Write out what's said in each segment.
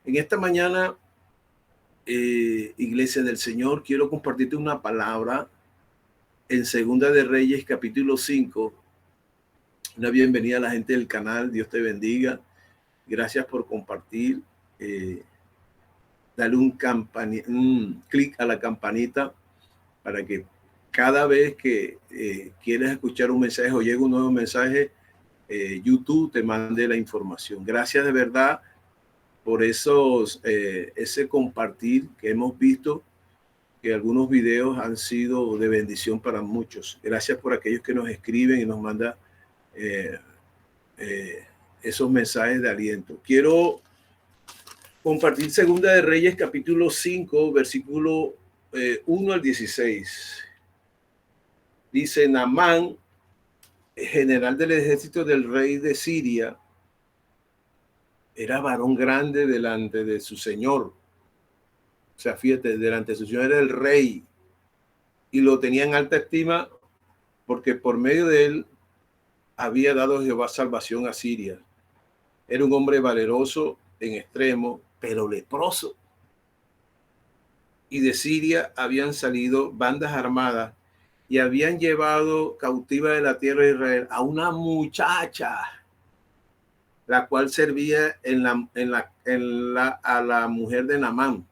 En esta mañana, Iglesia del Señor, quiero compartirte una palabra en Segunda de Reyes, capítulo 5. Una bienvenida a la gente del canal. Dios te bendiga. Gracias por compartir. Dale un clic a la campanita para que cada vez que quieres escuchar un mensaje o llegue un nuevo mensaje, YouTube te mande la información. Gracias de verdad por ese compartir que hemos visto, que algunos videos han sido de bendición para muchos. Gracias por aquellos que nos escriben y nos mandan esos mensajes de aliento. Quiero compartir Segunda de Reyes, capítulo 5, versículo 1 al 16. Dice: Naamán, general del ejército del rey de Siria, era varón grande delante de su señor. O sea, fíjate, delante de su señor era el rey, y lo tenía en alta estima porque por medio de él había dado Jehová salvación a Siria. Era un hombre valeroso en extremo, pero leproso. Y de Siria habían salido bandas armadas y habían llevado cautiva de la tierra de Israel a una muchacha, la cual servía a la mujer de Naamán.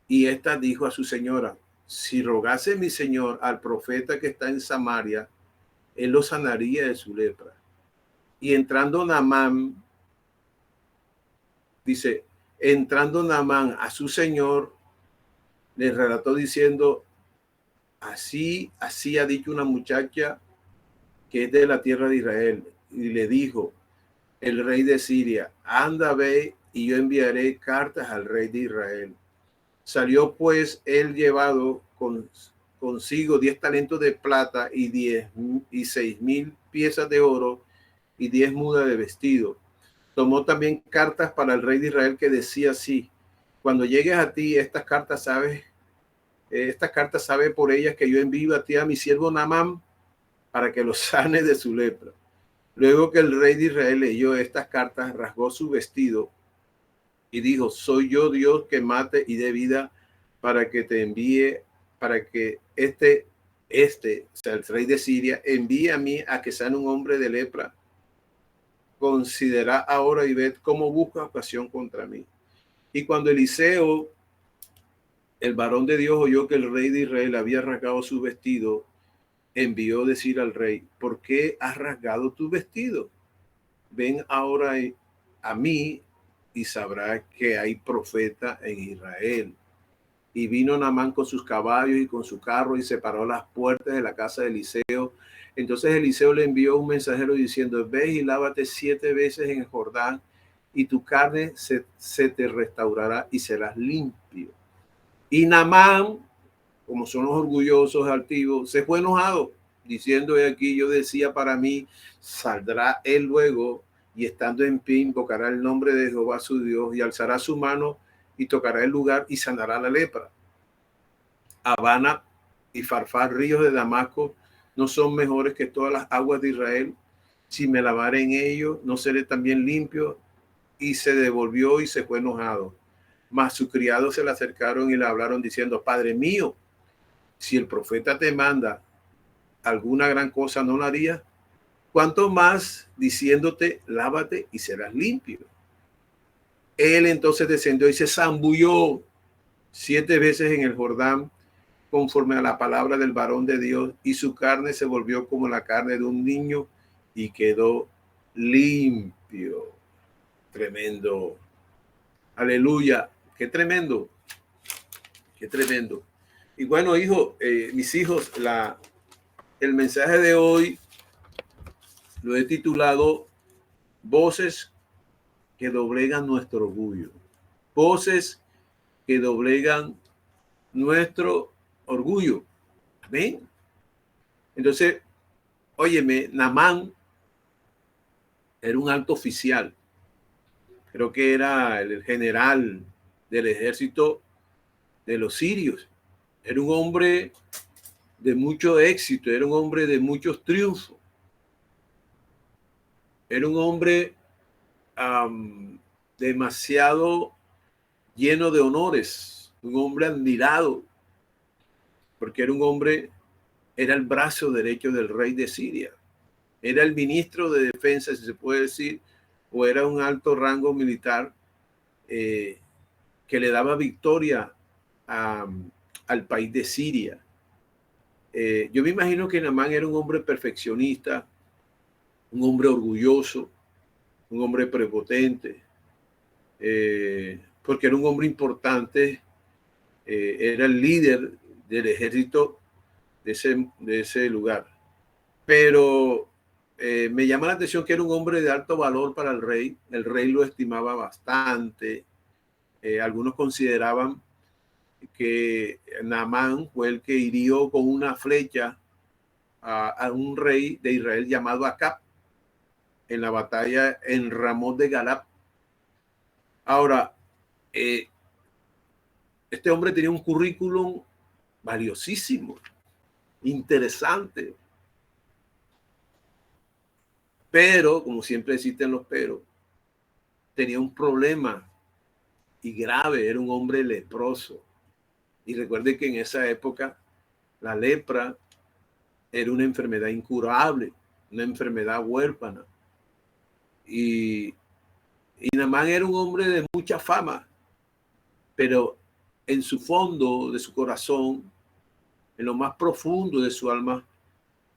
Y ésta dijo a su señora: si rogase mi señor al profeta que está en Samaria, él lo sanaría de su lepra. Y entrando Naamán a su señor, le relató diciendo: así ha dicho una muchacha que es de la tierra de Israel. Y le dijo el rey de Siria: anda, ve, y yo enviaré cartas al rey de Israel. Salió pues él llevado consigo 10 talentos de plata y 6,000 piezas de oro y 10 mudas de vestido. Tomó también cartas para el rey de Israel que decía así: cuando llegues a ti, estas cartas sabe por ellas que yo envío a ti a mi siervo Naamán para que lo sane de su lepra. Luego que el rey de Israel leyó estas cartas, rasgó su vestido y dijo: soy yo Dios que mate y dé vida para que te envíe, para que o sea, el rey de Siria, envíe a mí a que sane un hombre de lepra. Considera ahora y ved cómo busca ocasión contra mí. Y cuando Eliseo, el varón de Dios, oyó que el rey de Israel había rasgado su vestido, envió decir al rey: ¿por qué has rasgado tu vestido? Ven ahora a mí y sabrás que hay profeta en Israel. Y vino Naamán con sus caballos y con su carro y se paró a las puertas de la casa de Eliseo. Entonces Eliseo le envió un mensajero diciendo: ve y lávate 7 veces en el Jordán y tu carne se te restaurará y serás limpio. Y Naamán, como son los orgullosos, altivos, se fue enojado, diciendo: he aquí, yo decía para mí, saldrá él luego, y estando en pie invocará el nombre de Jehová su Dios, y alzará su mano y tocará el lugar y sanará la lepra. Habana y Farfar, ríos de Damasco, no son mejores que todas las aguas de Israel. Si me lavaré en ellos, no seré también limpio. Y se devolvió y se fue enojado. Mas sus criados se le acercaron y le hablaron diciendo: padre mío, si el profeta te manda alguna gran cosa, ¿no la harías? ¿Cuánto más diciéndote: lávate y serás limpio? Él entonces descendió y se zambulló 7 veces en el Jordán, conforme a la palabra del varón de Dios, y su carne se volvió como la carne de un niño y quedó limpio. Tremendo. Aleluya. Qué tremendo. Qué tremendo. Y bueno, mis hijos, el mensaje de hoy lo he titulado: voces que doblegan nuestro orgullo. Voces que doblegan nuestro orgullo. Amén. Entonces, óyeme, Naamán era un alto oficial. Creo que era el general del ejército de los sirios. Era un hombre de mucho éxito, era un hombre de muchos triunfos. Era un hombre demasiado lleno de honores, un hombre admirado, porque era un hombre, era el brazo derecho del rey de Siria, era el ministro de defensa, si se puede decir, o era un alto rango militar que le daba victoria al país de Siria. Yo me imagino que Naamán era un hombre perfeccionista, un hombre orgulloso, un hombre prepotente, porque era un hombre importante, era el líder del ejército de ese lugar. Pero me llama la atención que era un hombre de alto valor para el rey lo estimaba bastante, algunos consideraban que Naamán fue el que hirió con una flecha a un rey de Israel llamado Acab en la batalla en Ramón de Galad. Ahora, este hombre tenía un currículum valiosísimo, interesante, pero, como siempre existen los pero, tenía un problema y grave, era un hombre leproso. Y recuerde que en esa época la lepra era una enfermedad incurable, una enfermedad huérfana. Y Naamán era un hombre de mucha fama, pero en su fondo de su corazón, en lo más profundo de su alma,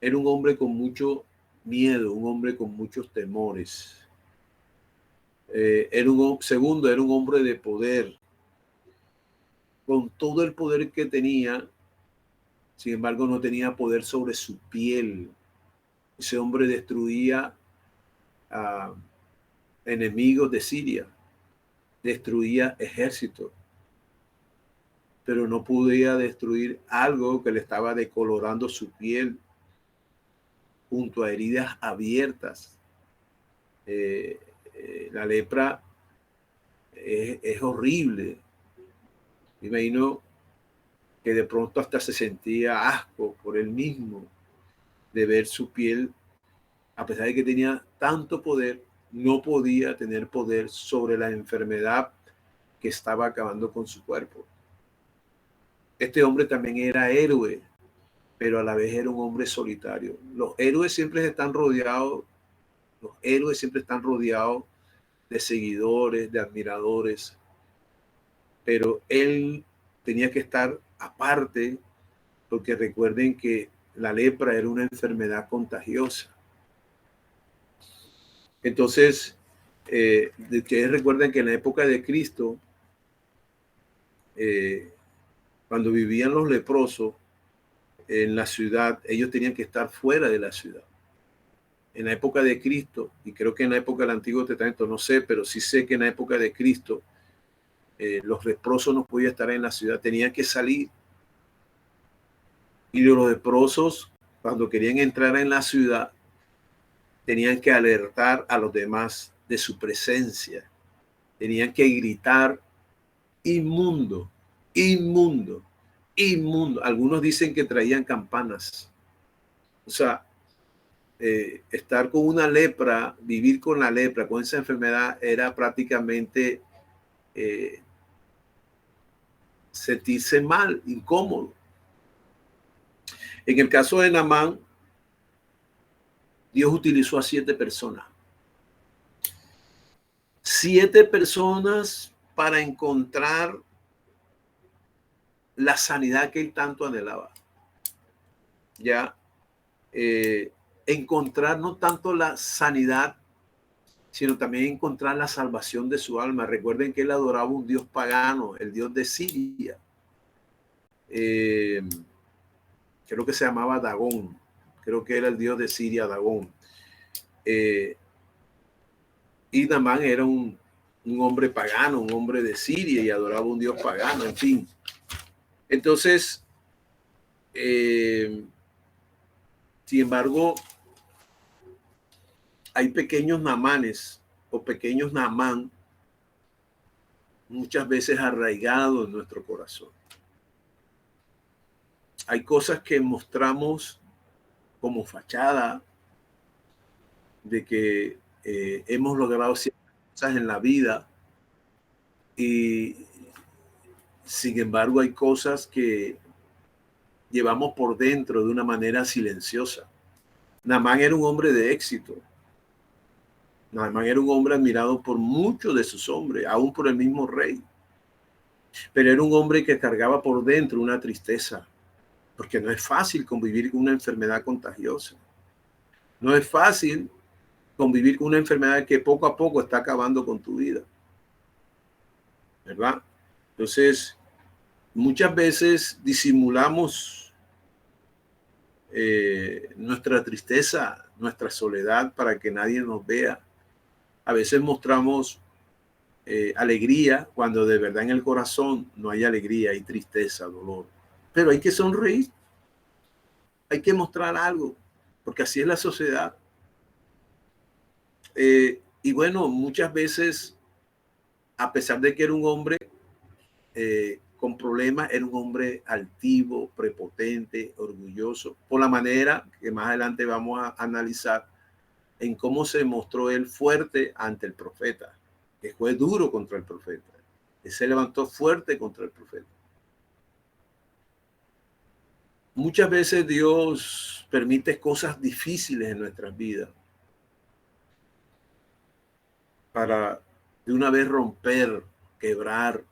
era un hombre con mucho miedo, un hombre con muchos temores. Era un hombre de poder. Con todo el poder que tenía, sin embargo, no tenía poder sobre su piel. Ese hombre destruía a enemigos de Siria, destruía ejércitos, pero no podía destruir algo que le estaba decolorando su piel junto a heridas abiertas. La lepra es horrible. Me imagino que de pronto hasta se sentía asco por él mismo de ver su piel, a pesar de que tenía tanto poder, no podía tener poder sobre la enfermedad que estaba acabando con su cuerpo. Este hombre también era héroe, pero a la vez era un hombre solitario. Los héroes siempre están rodeados de seguidores, de admiradores, pero él tenía que estar aparte, porque recuerden que la lepra era una enfermedad contagiosa. Entonces, ustedes recuerdan que en la época de Cristo, cuando vivían los leprosos en la ciudad, ellos tenían que estar fuera de la ciudad. En la época de Cristo, y creo que en la época del Antiguo Testamento, no sé, pero sí sé que en la época de Cristo, los leprosos no podían estar en la ciudad, tenían que salir. Y los leprosos, cuando querían entrar en la ciudad, tenían que alertar a los demás de su presencia. Tenían que gritar: inmundo, inmundo, inmundo. Algunos dicen que traían campanas. O sea, estar con una lepra, vivir con la lepra, con esa enfermedad, era prácticamente sentirse mal, incómodo. En el caso de Naamán, Dios utilizó a 7 personas. 7 personas para encontrar la sanidad que él tanto anhelaba. Ya, encontrar no tanto la sanidad, sino también encontrar la salvación de su alma. Recuerden que él adoraba un dios pagano, el dios de Siria. Creo que se llamaba Dagón. Creo que era el dios de Siria, Dagón. Y Naamán era un hombre pagano, un hombre de Siria, y adoraba un dios pagano, en fin. Entonces, sin embargo, hay pequeños Naamanes o pequeños Naamán muchas veces arraigados en nuestro corazón. Hay cosas que mostramos como fachada de que hemos logrado ciertas cosas en la vida, y Sin embargo, hay cosas que llevamos por dentro de una manera silenciosa. Naamán era un hombre de éxito. Naamán era un hombre admirado por muchos de sus hombres, aún por el mismo rey. Pero era un hombre que cargaba por dentro una tristeza, porque no es fácil convivir con una enfermedad contagiosa. No es fácil convivir con una enfermedad que poco a poco está acabando con tu vida, ¿verdad? Entonces, muchas veces disimulamos nuestra tristeza, nuestra soledad para que nadie nos vea. A veces mostramos alegría cuando de verdad en el corazón no hay alegría, hay tristeza, dolor. Pero hay que sonreír, hay que mostrar algo, porque así es la sociedad. Y bueno, muchas veces, a pesar de que era un hombre con problemas, era un hombre altivo, prepotente, orgulloso, por la manera que más adelante vamos a analizar en cómo se mostró él fuerte ante el profeta, que fue duro contra el profeta. Él se levantó fuerte contra el profeta. Muchas veces Dios permite cosas difíciles en nuestras vidas para de una vez romper, quebrar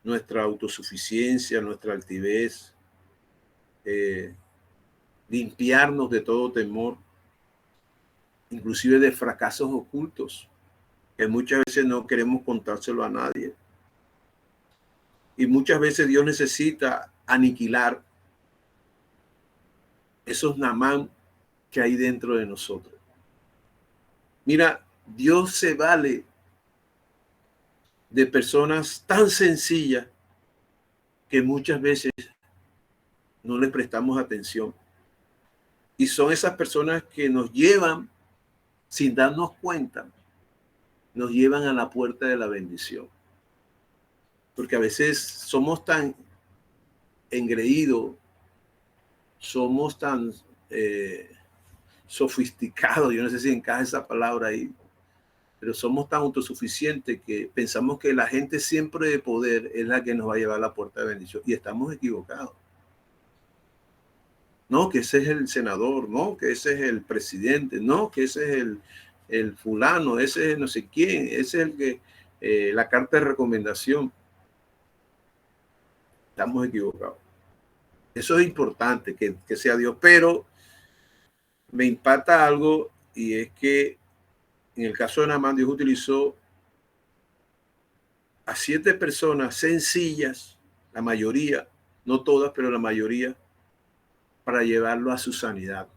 nuestra autosuficiencia, nuestra altivez, limpiarnos de todo temor, inclusive de fracasos ocultos, que muchas veces no queremos contárselo a nadie. Y muchas veces Dios necesita aniquilar esos Naamán que hay dentro de nosotros. Mira, Dios se vale de personas tan sencillas que muchas veces no les prestamos atención. Y son esas personas que nos llevan, sin darnos cuenta, nos llevan a la puerta de la bendición. Porque a veces somos tan engreídos, somos tan sofisticados, yo no sé si encaja esa palabra ahí, pero somos tan autosuficientes que pensamos que la gente siempre de poder es la que nos va a llevar a la puerta de bendición. Y estamos equivocados. No, que ese es el senador, no, que ese es el presidente, no, que ese es el fulano, ese es no sé quién, ese es el que, la carta de recomendación. Estamos equivocados. Eso es importante, que sea Dios, pero me impacta algo y es que en el caso de Naamán, Dios utilizó a 7 personas sencillas, la mayoría, no todas, pero la mayoría, para llevarlo a su sanidad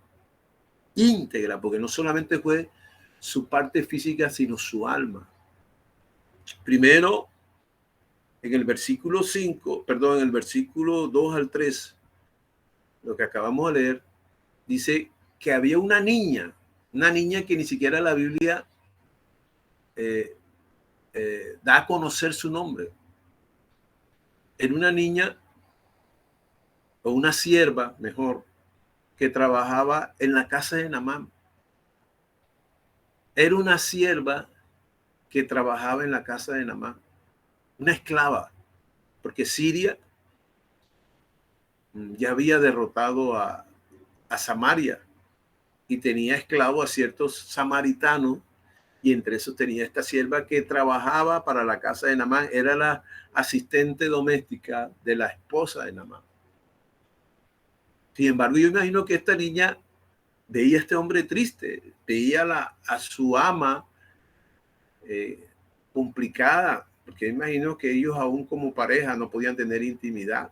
íntegra, porque no solamente fue su parte física, sino su alma. Primero, en el versículo 5, perdón, en el versículo 2 al 3, lo que acabamos de leer, dice que había una niña que ni siquiera la Biblia da a conocer su nombre. Era una niña o una sierva, mejor, que trabajaba en la casa de Naamán. Era una sierva que trabajaba en la casa de Naamán, una esclava, porque Siria ya había derrotado a Samaria y tenía esclavo a ciertos samaritanos, y entre esos tenía esta sierva que trabajaba para la casa de Naamán, era la asistente doméstica de la esposa de Naamán. Sin embargo, yo imagino que esta niña veía a este hombre triste, veía a su ama complicada, porque imagino que ellos aún como pareja no podían tener intimidad,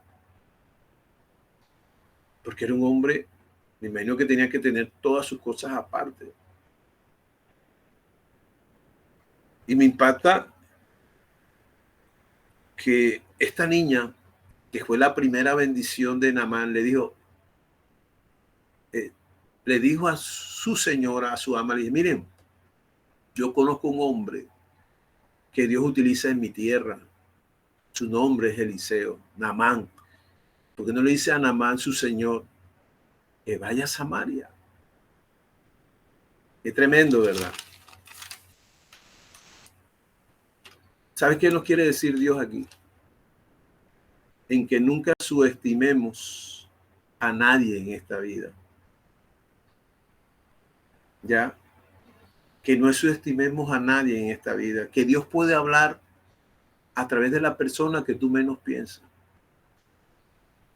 porque era un hombre, me imagino que tenía que tener todas sus cosas aparte. Y me impacta que esta niña, que fue la primera bendición de Naamán, le dijo a su señora, a su ama, le dice, miren, yo conozco un hombre que Dios utiliza en mi tierra. Su nombre es Eliseo, Naamán. ¿Por qué no le dice a Naamán, su señor, que vaya a Samaria? Qué tremendo, ¿verdad? ¿Sabes qué nos quiere decir Dios aquí? en que nunca subestimemos a nadie en esta vida. Ya, que no subestimemos a nadie en esta vida, que Dios puede hablar a través de la persona que tú menos piensas.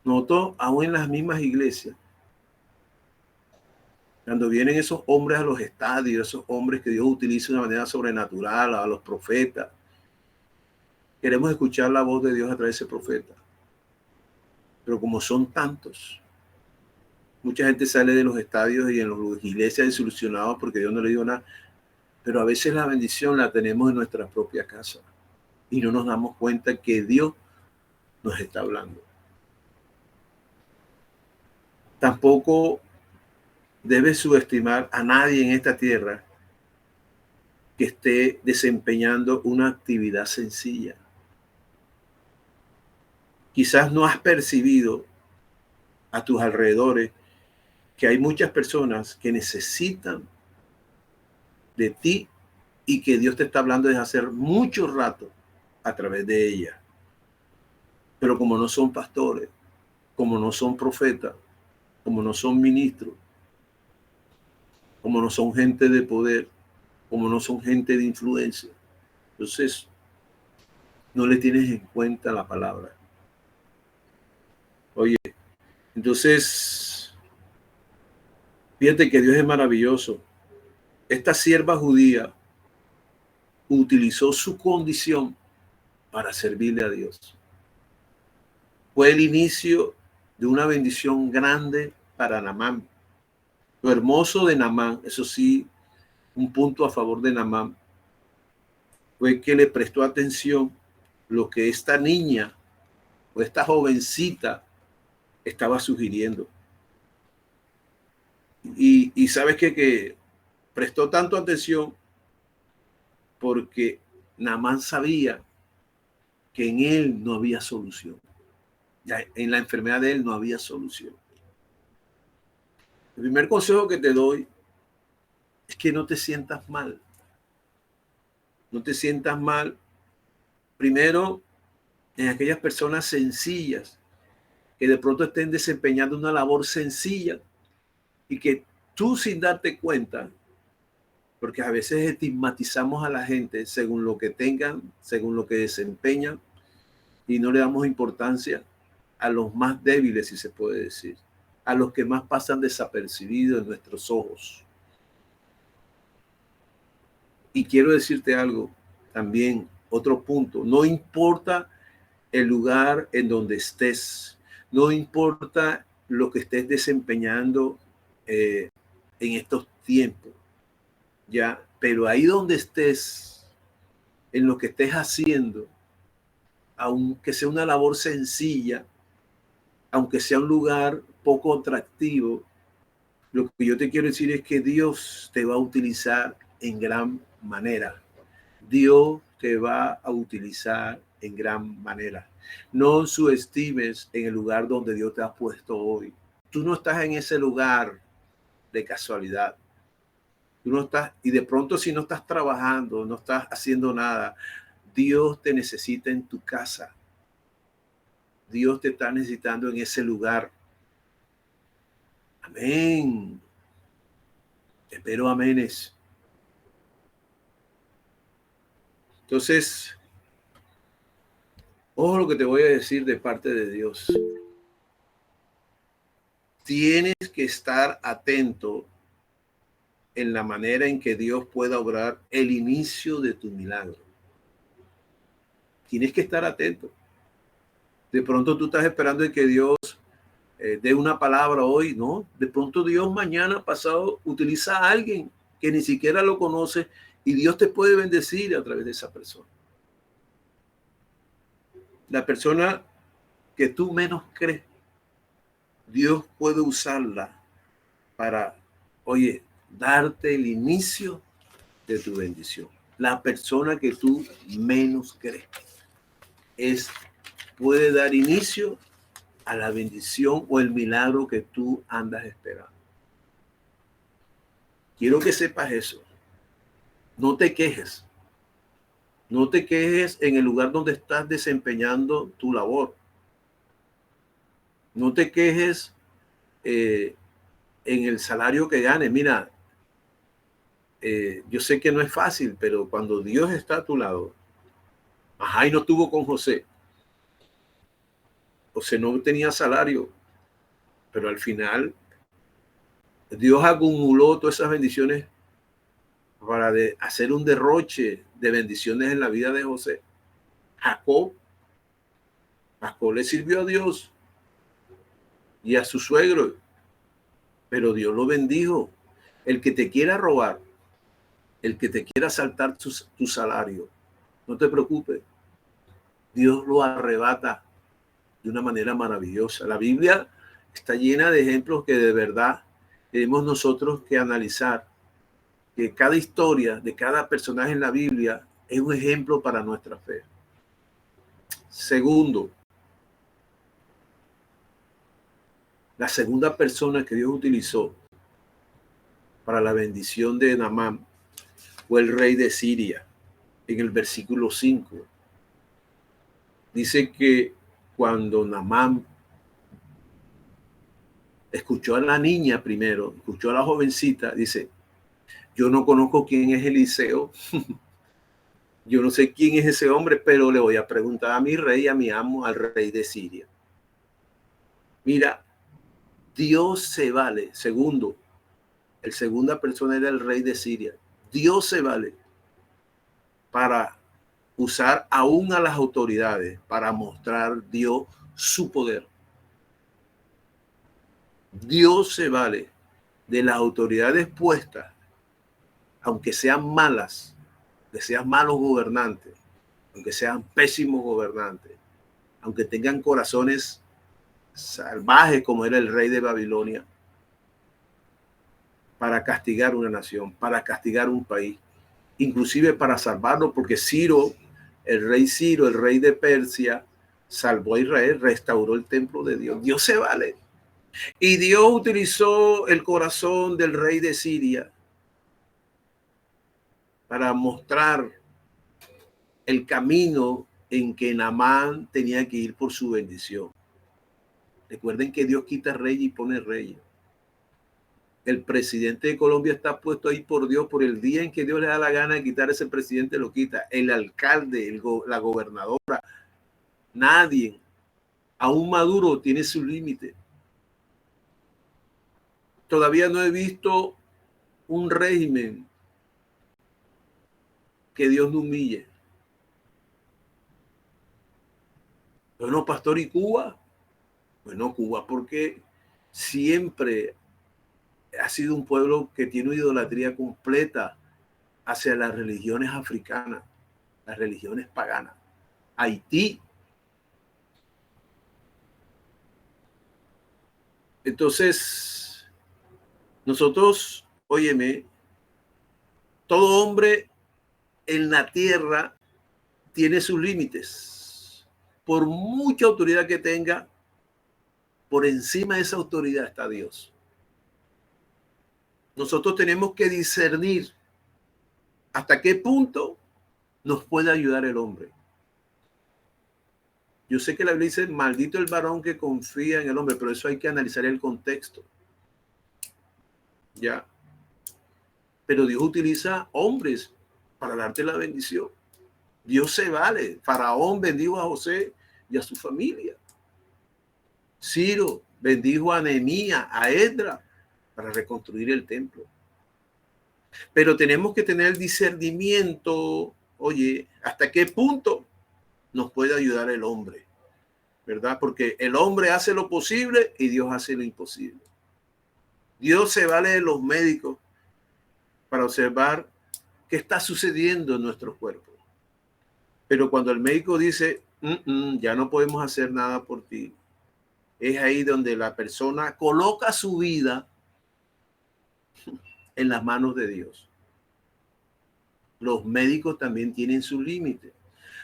Noto aún en las mismas iglesias, cuando vienen esos hombres a los estadios, esos hombres que Dios utiliza de una manera sobrenatural, a los profetas, queremos escuchar la voz de Dios a través de ese profeta. Pero como son tantos, mucha gente sale de los estadios y en las iglesias desilusionados porque Dios no le dio nada. Pero a veces la bendición la tenemos en nuestra propia casa y no nos damos cuenta que Dios nos está hablando. Tampoco debes subestimar a nadie en esta tierra que esté desempeñando una actividad sencilla. Quizás no has percibido a tus alrededores que hay muchas personas que necesitan de ti y que Dios te está hablando desde hace mucho rato a través de ellas. Pero como no son pastores, como no son profetas, como no son ministros, como no son gente de poder, como no son gente de influencia, entonces no le tienes en cuenta la palabra. Oye, entonces, fíjate que Dios es maravilloso. Esta sierva judía utilizó su condición para servirle a Dios. Fue el inicio de una bendición grande para Naamán. Lo hermoso de Naamán, eso sí, un punto a favor de Naamán, fue que le prestó atención lo que esta niña o esta jovencita estaba sugiriendo. Y sabes que prestó tanto atención porque Naamán sabía que en él no había solución. Ya en la enfermedad de él no había solución. El primer consejo que te doy es que no te sientas mal. No te sientas mal. Primero, en aquellas personas sencillas que de pronto estén desempeñando una labor sencilla y que tú sin darte cuenta, porque a veces estigmatizamos a la gente según lo que tengan, según lo que desempeñan y no le damos importancia a los más débiles, si se puede decir, a los que más pasan desapercibidos en nuestros ojos. Y quiero decirte algo también, otro punto, no importa el lugar en donde estés, no importa lo que estés desempeñando en estos tiempos, ya, pero ahí donde estés, en lo que estés haciendo, aunque sea una labor sencilla, aunque sea un lugar poco atractivo, lo que yo te quiero decir es que Dios te va a utilizar en gran manera. Dios te va a utilizar en gran manera. No subestimes en el lugar donde Dios te ha puesto hoy. Tú no estás en ese lugar de casualidad. Tú no estás, y de pronto si no estás trabajando, no estás haciendo nada, Dios te necesita en tu casa. Dios te está necesitando en ese lugar. Amén. Espero aménes. Entonces, ojo lo que te voy a decir de parte de Dios. Tienes que estar atento en la manera en que Dios pueda obrar el inicio de tu milagro. Tienes que estar atento. De pronto tú estás esperando de que Dios dé una palabra hoy, ¿no? De pronto Dios mañana pasado utiliza a alguien que ni siquiera lo conoce y Dios te puede bendecir a través de esa persona. La persona que tú menos crees, Dios puede usarla para, oye, darte el inicio de tu bendición. La persona que tú menos crees puede dar inicio a la bendición o el milagro que tú andas esperando. Quiero que sepas eso. No te quejes. No te quejes en el lugar donde estás desempeñando tu labor. No te quejes en el salario que ganes. Mira, yo sé que no es fácil, pero cuando Dios está a tu lado, ajá, y no estuvo con José. José no tenía salario, pero al final Dios acumuló todas esas bendiciones para hacer un derroche de bendiciones en la vida de José. Jacob le sirvió a Dios y a su suegro, pero Dios lo bendijo. El que te quiera robar, el que te quiera saltar tu salario, no te preocupes, Dios lo arrebata de una manera maravillosa. La Biblia está llena de ejemplos que de verdad tenemos nosotros que analizar, que cada historia de cada personaje en la Biblia es un ejemplo para nuestra fe. Segundo, la segunda persona que Dios utilizó para la bendición de Naamán fue el rey de Siria. En el versículo 5 dice que cuando Naamán escuchó a la niña primero, escuchó a la jovencita, dice, yo no conozco quién es Eliseo, yo no sé quién es ese hombre, pero le voy a preguntar a mi rey, a mi amo, al rey de Siria. Mira, Dios se vale. Segundo, el segunda persona era el rey de Siria. Dios se vale para usar aún a las autoridades para mostrar Dios su poder. Dios se vale de las autoridades puestas, aunque sean malas, que sean malos gobernantes, aunque sean pésimos gobernantes, aunque tengan corazones salvajes como era el rey de Babilonia, para castigar una nación, para castigar un país, inclusive para salvarlo, porque Ciro, el rey de Persia, salvó a Israel, restauró el templo de Dios. Dios se vale. Y Dios utilizó el corazón del rey de Siria para mostrar el camino en que Naamán tenía que ir por su bendición. Recuerden que Dios quita rey y pone rey. El presidente de Colombia está puesto ahí por Dios, por el día en que Dios le da la gana de quitar a ese presidente, lo quita. El alcalde, la gobernadora, nadie, aún Maduro tiene su límite. Todavía no he visto un régimen que Dios no humille. Bueno, pastor, ¿y Cuba? Bueno, Cuba porque siempre ha sido un pueblo que tiene una idolatría completa hacia las religiones africanas, las religiones paganas. Haití. Entonces, nosotros, óyeme, todo hombre en la tierra tiene sus límites. Por mucha autoridad que tenga, por encima de esa autoridad está Dios. Nosotros tenemos que discernir hasta qué punto nos puede ayudar el hombre. Yo sé que la Biblia dice, maldito el varón que confía en el hombre, pero eso hay que analizar el contexto. Ya. Pero Dios utiliza hombres para darte la bendición. Dios se vale. Faraón bendijo a José y a su familia. Ciro bendijo a Nehemías, a Esdras, para reconstruir el templo. Pero tenemos que tener discernimiento, oye, hasta qué punto nos puede ayudar el hombre, ¿verdad? Porque el hombre hace lo posible y Dios hace lo imposible. Dios se vale de los médicos para observar qué está sucediendo en nuestro cuerpo. Pero cuando el médico dice, ya no podemos hacer nada por ti, es ahí donde la persona coloca su vida en las manos de Dios. Los médicos también tienen su límite.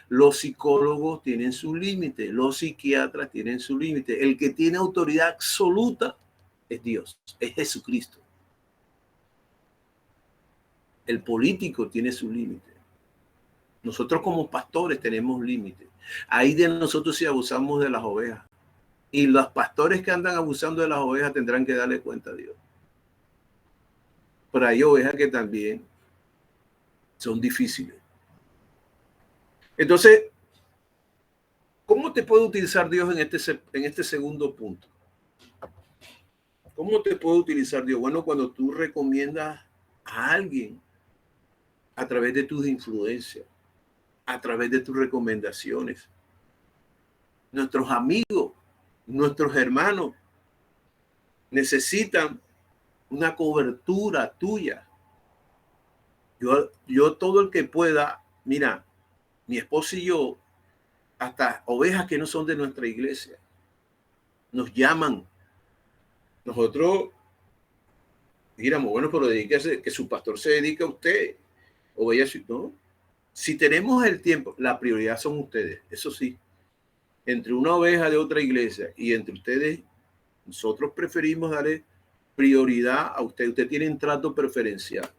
Los psicólogos tienen su límite. Los psiquiatras tienen su límite. El que tiene autoridad absoluta es Dios, es Jesucristo. El político tiene su límite. Nosotros como pastores tenemos límite. Ahí de nosotros si abusamos de las ovejas. Y los pastores que andan abusando de las ovejas tendrán que darle cuenta a Dios. Pero hay ovejas que también son difíciles. Entonces, ¿cómo te puede utilizar Dios en este segundo punto? ¿Cómo te puede utilizar Dios? Bueno, cuando tú recomiendas a alguien a través de tus influencias, a través de tus recomendaciones. Nuestros amigos, nuestros hermanos necesitan una cobertura tuya. Yo todo el que pueda, mira, mi esposo y yo, hasta ovejas que no son de nuestra iglesia, nos llaman. Nosotros dijéramos, bueno, pero dedíquese, que su pastor se dedique a usted. O ella, no. Si tenemos el tiempo, la prioridad son ustedes, eso sí. Entre una oveja de otra iglesia y entre ustedes, nosotros preferimos darle prioridad a usted. Usted tiene un trato preferencial.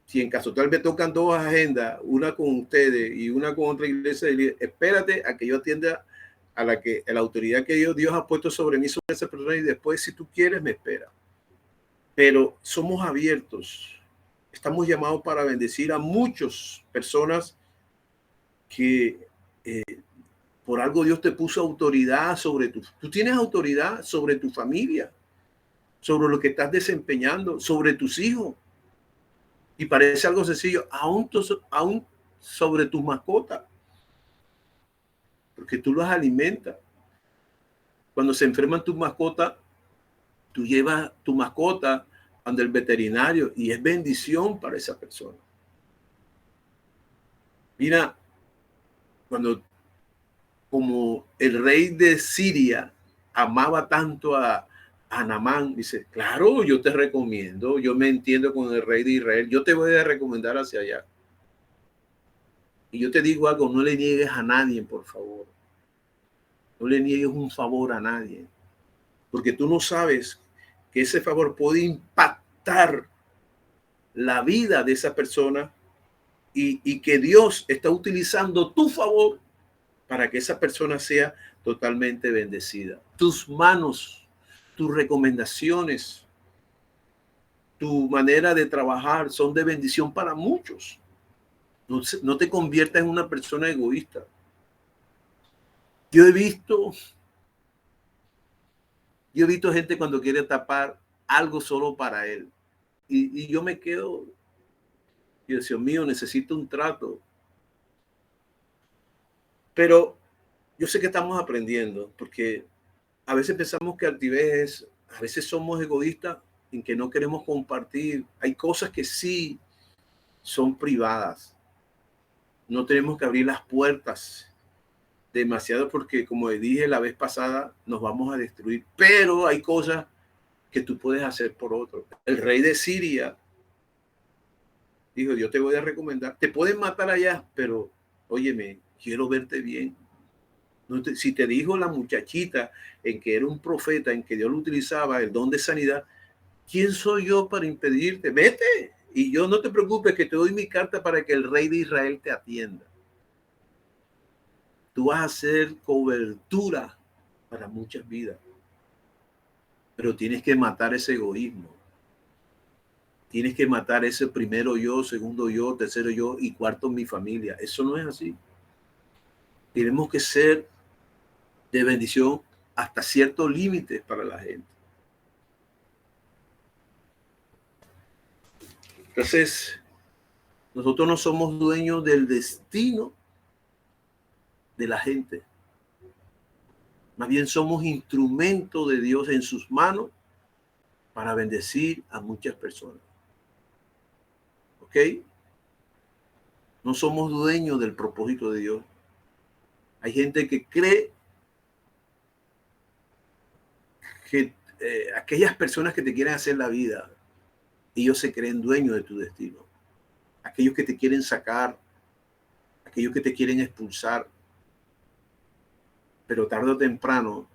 Si en caso tal vez tocan dos agendas, una con ustedes y una con otra iglesia, espérate a que yo atienda a la autoridad que Dios ha puesto sobre mí, sobre esa persona, y después, si tú quieres, me espera. Pero somos abiertos. Estamos llamados para bendecir a muchas personas que por algo Dios te puso autoridad sobre tú tienes autoridad sobre tu familia, sobre lo que estás desempeñando, sobre tus hijos. Y parece algo sencillo, aún sobre tus mascotas, porque tú las alimentas. Cuando se enferman tus mascotas, tú llevas tu mascota ante el veterinario y es bendición para esa persona. Mira, como el rey de Siria amaba tanto a Naamán, dice, claro, yo te recomiendo, yo me entiendo con el rey de Israel, yo te voy a recomendar hacia allá. Y yo te digo algo, no le niegues a nadie, por favor. No le niegues un favor a nadie, porque tú no sabes que ese favor puede impactar la vida de esa persona y que Dios está utilizando tu favor para que esa persona sea totalmente bendecida. Tus manos, tus recomendaciones, tu manera de trabajar son de bendición para muchos. No te conviertas en una persona egoísta. Yo he visto gente cuando quiere tapar algo solo para él. Y yo me quedo, Dios mío, necesito un trato. Pero yo sé que estamos aprendiendo, porque a veces pensamos que altivez a veces somos egoístas en que no queremos compartir. Hay cosas que sí son privadas. No tenemos que abrir las puertas demasiado porque, como dije la vez pasada, nos vamos a destruir. Pero hay cosas que tú puedes hacer por otro. El rey de Siria dijo, yo te voy a recomendar. Te pueden matar allá, pero óyeme, quiero verte bien. Si te dijo la muchachita en que era un profeta, en que Dios lo utilizaba, el don de sanidad, ¿quién soy yo para impedirte? Vete. Y yo no te preocupes que te doy mi carta para que el rey de Israel te atienda. Tú vas a hacer cobertura para muchas vidas. Pero tienes que matar ese egoísmo. Tienes que matar ese primero yo, segundo yo, tercero yo y cuarto mi familia. Eso no es así. Tenemos que ser de bendición hasta ciertos límites para la gente. Entonces, nosotros no somos dueños del destino de la gente. Más bien somos instrumentos de Dios en sus manos para bendecir a muchas personas. ¿Ok? No somos dueños del propósito de Dios. Hay gente que cree que aquellas personas que te quieren hacer la vida, ellos se creen dueños de tu destino. Aquellos que te quieren sacar, aquellos que te quieren expulsar. Pero tarde o temprano,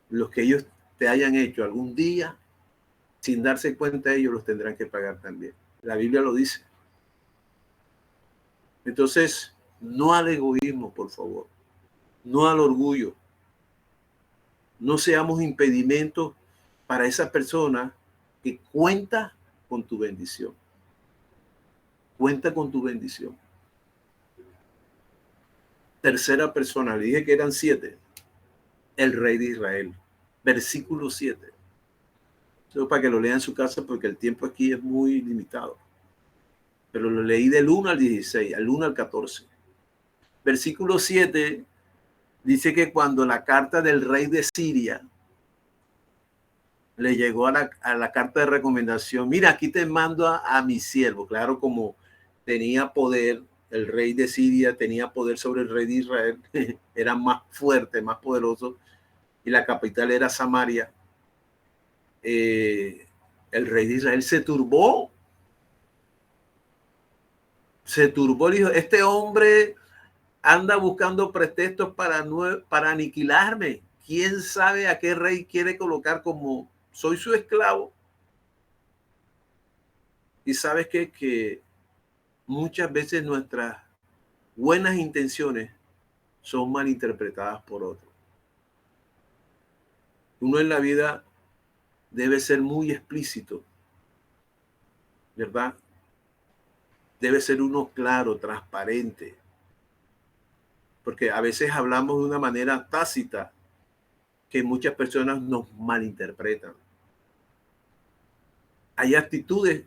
los que ellos te hayan hecho algún día, sin darse cuenta, ellos los tendrán que pagar también. La Biblia lo dice. Entonces, no al egoísmo, por favor. No al orgullo. no seamos impedimentos para esa persona que cuenta con tu bendición. Cuenta con tu bendición. Tercera persona, le dije que eran 7. El rey de Israel. Versículo 7. Eso para que lo lean en su casa porque el tiempo aquí es muy limitado. Pero lo leí del 1 al 16, al 1 al 14. Versículo 7 dice que cuando la carta del rey de Siria le llegó a la carta de recomendación, mira, aquí te mando a mi siervo. Claro, como tenía poder, el rey de Siria tenía poder sobre el rey de Israel, era más fuerte, más poderoso, y la capital era Samaria. El rey de Israel se turbó, dijo, este hombre anda buscando pretextos para aniquilarme. ¿Quién sabe a qué rey quiere colocar como soy su esclavo? Y sabes que muchas veces nuestras buenas intenciones son malinterpretadas por otros. Uno en la vida debe ser muy explícito, ¿verdad? Debe ser uno claro, transparente, porque a veces hablamos de una manera tácita que muchas personas nos malinterpretan. Hay actitudes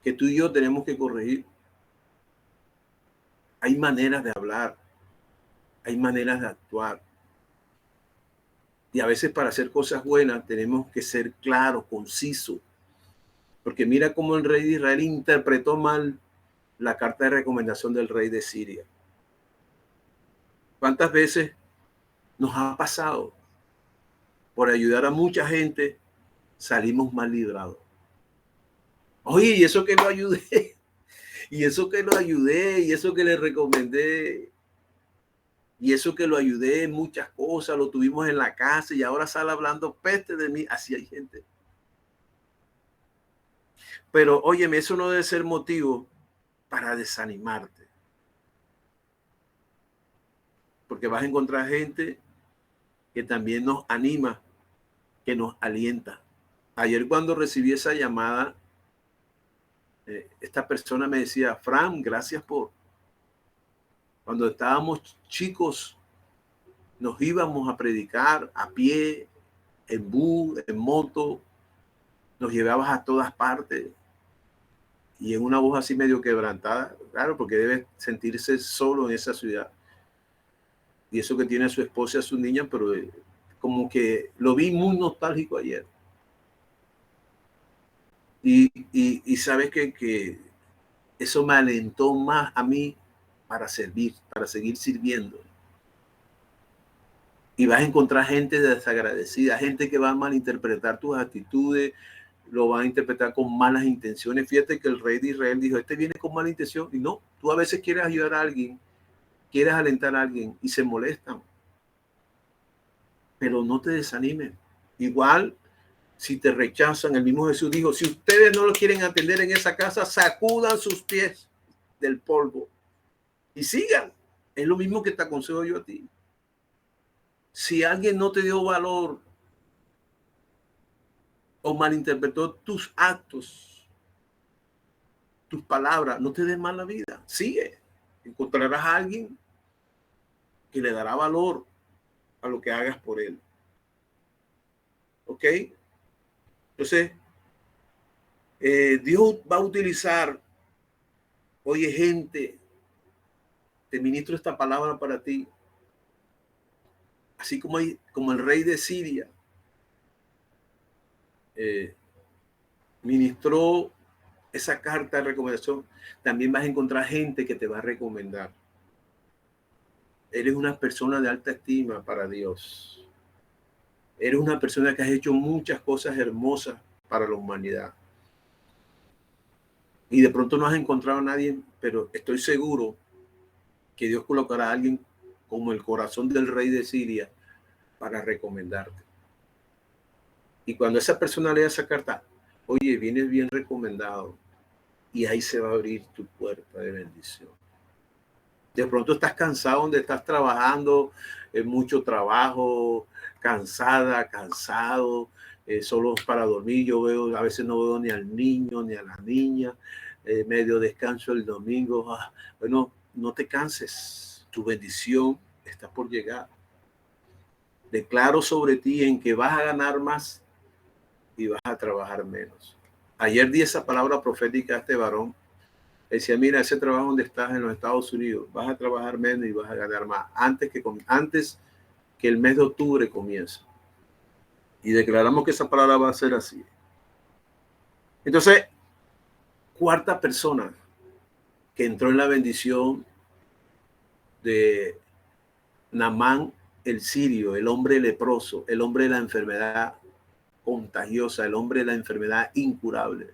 que tú y yo tenemos que corregir. Hay maneras de hablar, hay maneras de actuar. Y a veces para hacer cosas buenas tenemos que ser claros, concisos. Porque mira cómo el rey de Israel interpretó mal la carta de recomendación del rey de Siria. ¿Cuántas veces nos ha pasado? Por ayudar a mucha gente, salimos mal librados. Oye, y eso que lo ayudé, y eso que lo ayudé, y eso que le recomendé, y eso que lo ayudé en muchas cosas, lo tuvimos en la casa y ahora sale hablando peste de mí. Así hay gente. Pero óyeme, eso no debe ser motivo para desanimarte. Porque vas a encontrar gente que también nos anima, que nos alienta. Ayer cuando recibí esa llamada, esta persona me decía, Fran, gracias por... Cuando estábamos chicos, nos íbamos a predicar a pie, en bus, en moto, nos llevabas a todas partes. Y en una voz así medio quebrantada, claro, porque debe sentirse solo en esa ciudad. Y eso que tiene a su esposa y a su niña, pero como que lo vi muy nostálgico ayer. Y sabes que eso me alentó más a mí para servir, para seguir sirviendo. Y vas a encontrar gente desagradecida, gente que va a malinterpretar tus actitudes, lo va a interpretar con malas intenciones. Fíjate que el rey de Israel dijo, este viene con mala intención. Y no, tú a veces quieres ayudar a alguien, quieres alentar a alguien y se molestan. Pero no te desanimes. Igual, si te rechazan, el mismo Jesús dijo, si ustedes no lo quieren atender en esa casa, sacudan sus pies del polvo y sigan. Es lo mismo que te aconsejo yo a ti. Si alguien no te dio valor o malinterpretó tus actos, tus palabras, no te des mala vida. Sigue. Encontrarás a alguien que le dará valor a lo que hagas por él. ¿Ok? Entonces, Dios va a utilizar, oye, gente, te ministro esta palabra para ti. Así como el rey de Siria ministró esa carta de recomendación, también vas a encontrar gente que te va a recomendar. Eres una persona de alta estima para Dios. Eres una persona que has hecho muchas cosas hermosas para la humanidad. Y de pronto no has encontrado a nadie, pero estoy seguro que Dios colocará a alguien como el corazón del rey de Siria para recomendarte. Y cuando esa persona lea esa carta, oye, vienes bien recomendado. Y ahí se va a abrir tu puerta de bendición. De pronto estás cansado donde estás trabajando, mucho trabajo, cansada, cansado, solo para dormir. Yo veo, a veces no veo ni al niño ni a la niña, medio descanso el domingo. Bueno, no te canses, tu bendición está por llegar. Declaro sobre ti en que vas a ganar más y vas a trabajar menos. Ayer di esa palabra profética a este varón. Decía, mira, ese trabajo donde estás en los Estados Unidos, vas a trabajar menos y vas a ganar más antes que el mes de octubre comience. Y declaramos que esa palabra va a ser así. Entonces, cuarta persona que entró en la bendición de Naamán el sirio, el hombre leproso, el hombre de la enfermedad contagiosa, el hombre de la enfermedad incurable.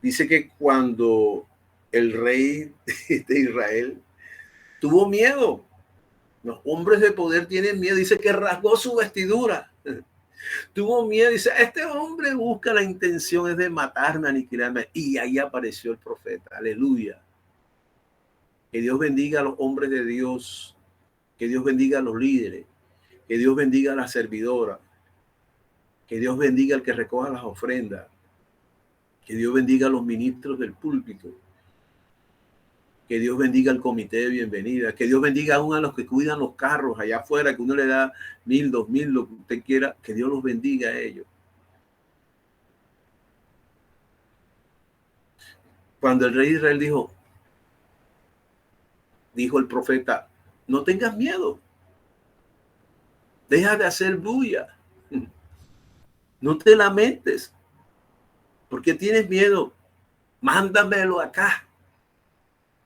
Dice que cuando el rey de Israel tuvo miedo, los hombres de poder tienen miedo, dice que rasgó su vestidura. Tuvo miedo, dice, este hombre busca la intención es de matarme, aniquilarme. Y ahí apareció el profeta, aleluya. Que Dios bendiga a los hombres de Dios, que Dios bendiga a los líderes, que Dios bendiga a la servidora, que Dios bendiga al que recoja las ofrendas, que Dios bendiga a los ministros del púlpito, que Dios bendiga al comité de bienvenida, que Dios bendiga aún a los que cuidan los carros allá afuera, que uno le da 1,000, 2,000, lo que usted quiera, que Dios los bendiga a ellos. Cuando el rey de Israel dijo el profeta, no tengas miedo, deja de hacer bulla, no te lamentes, ¿por qué tienes miedo? Mándamelo acá,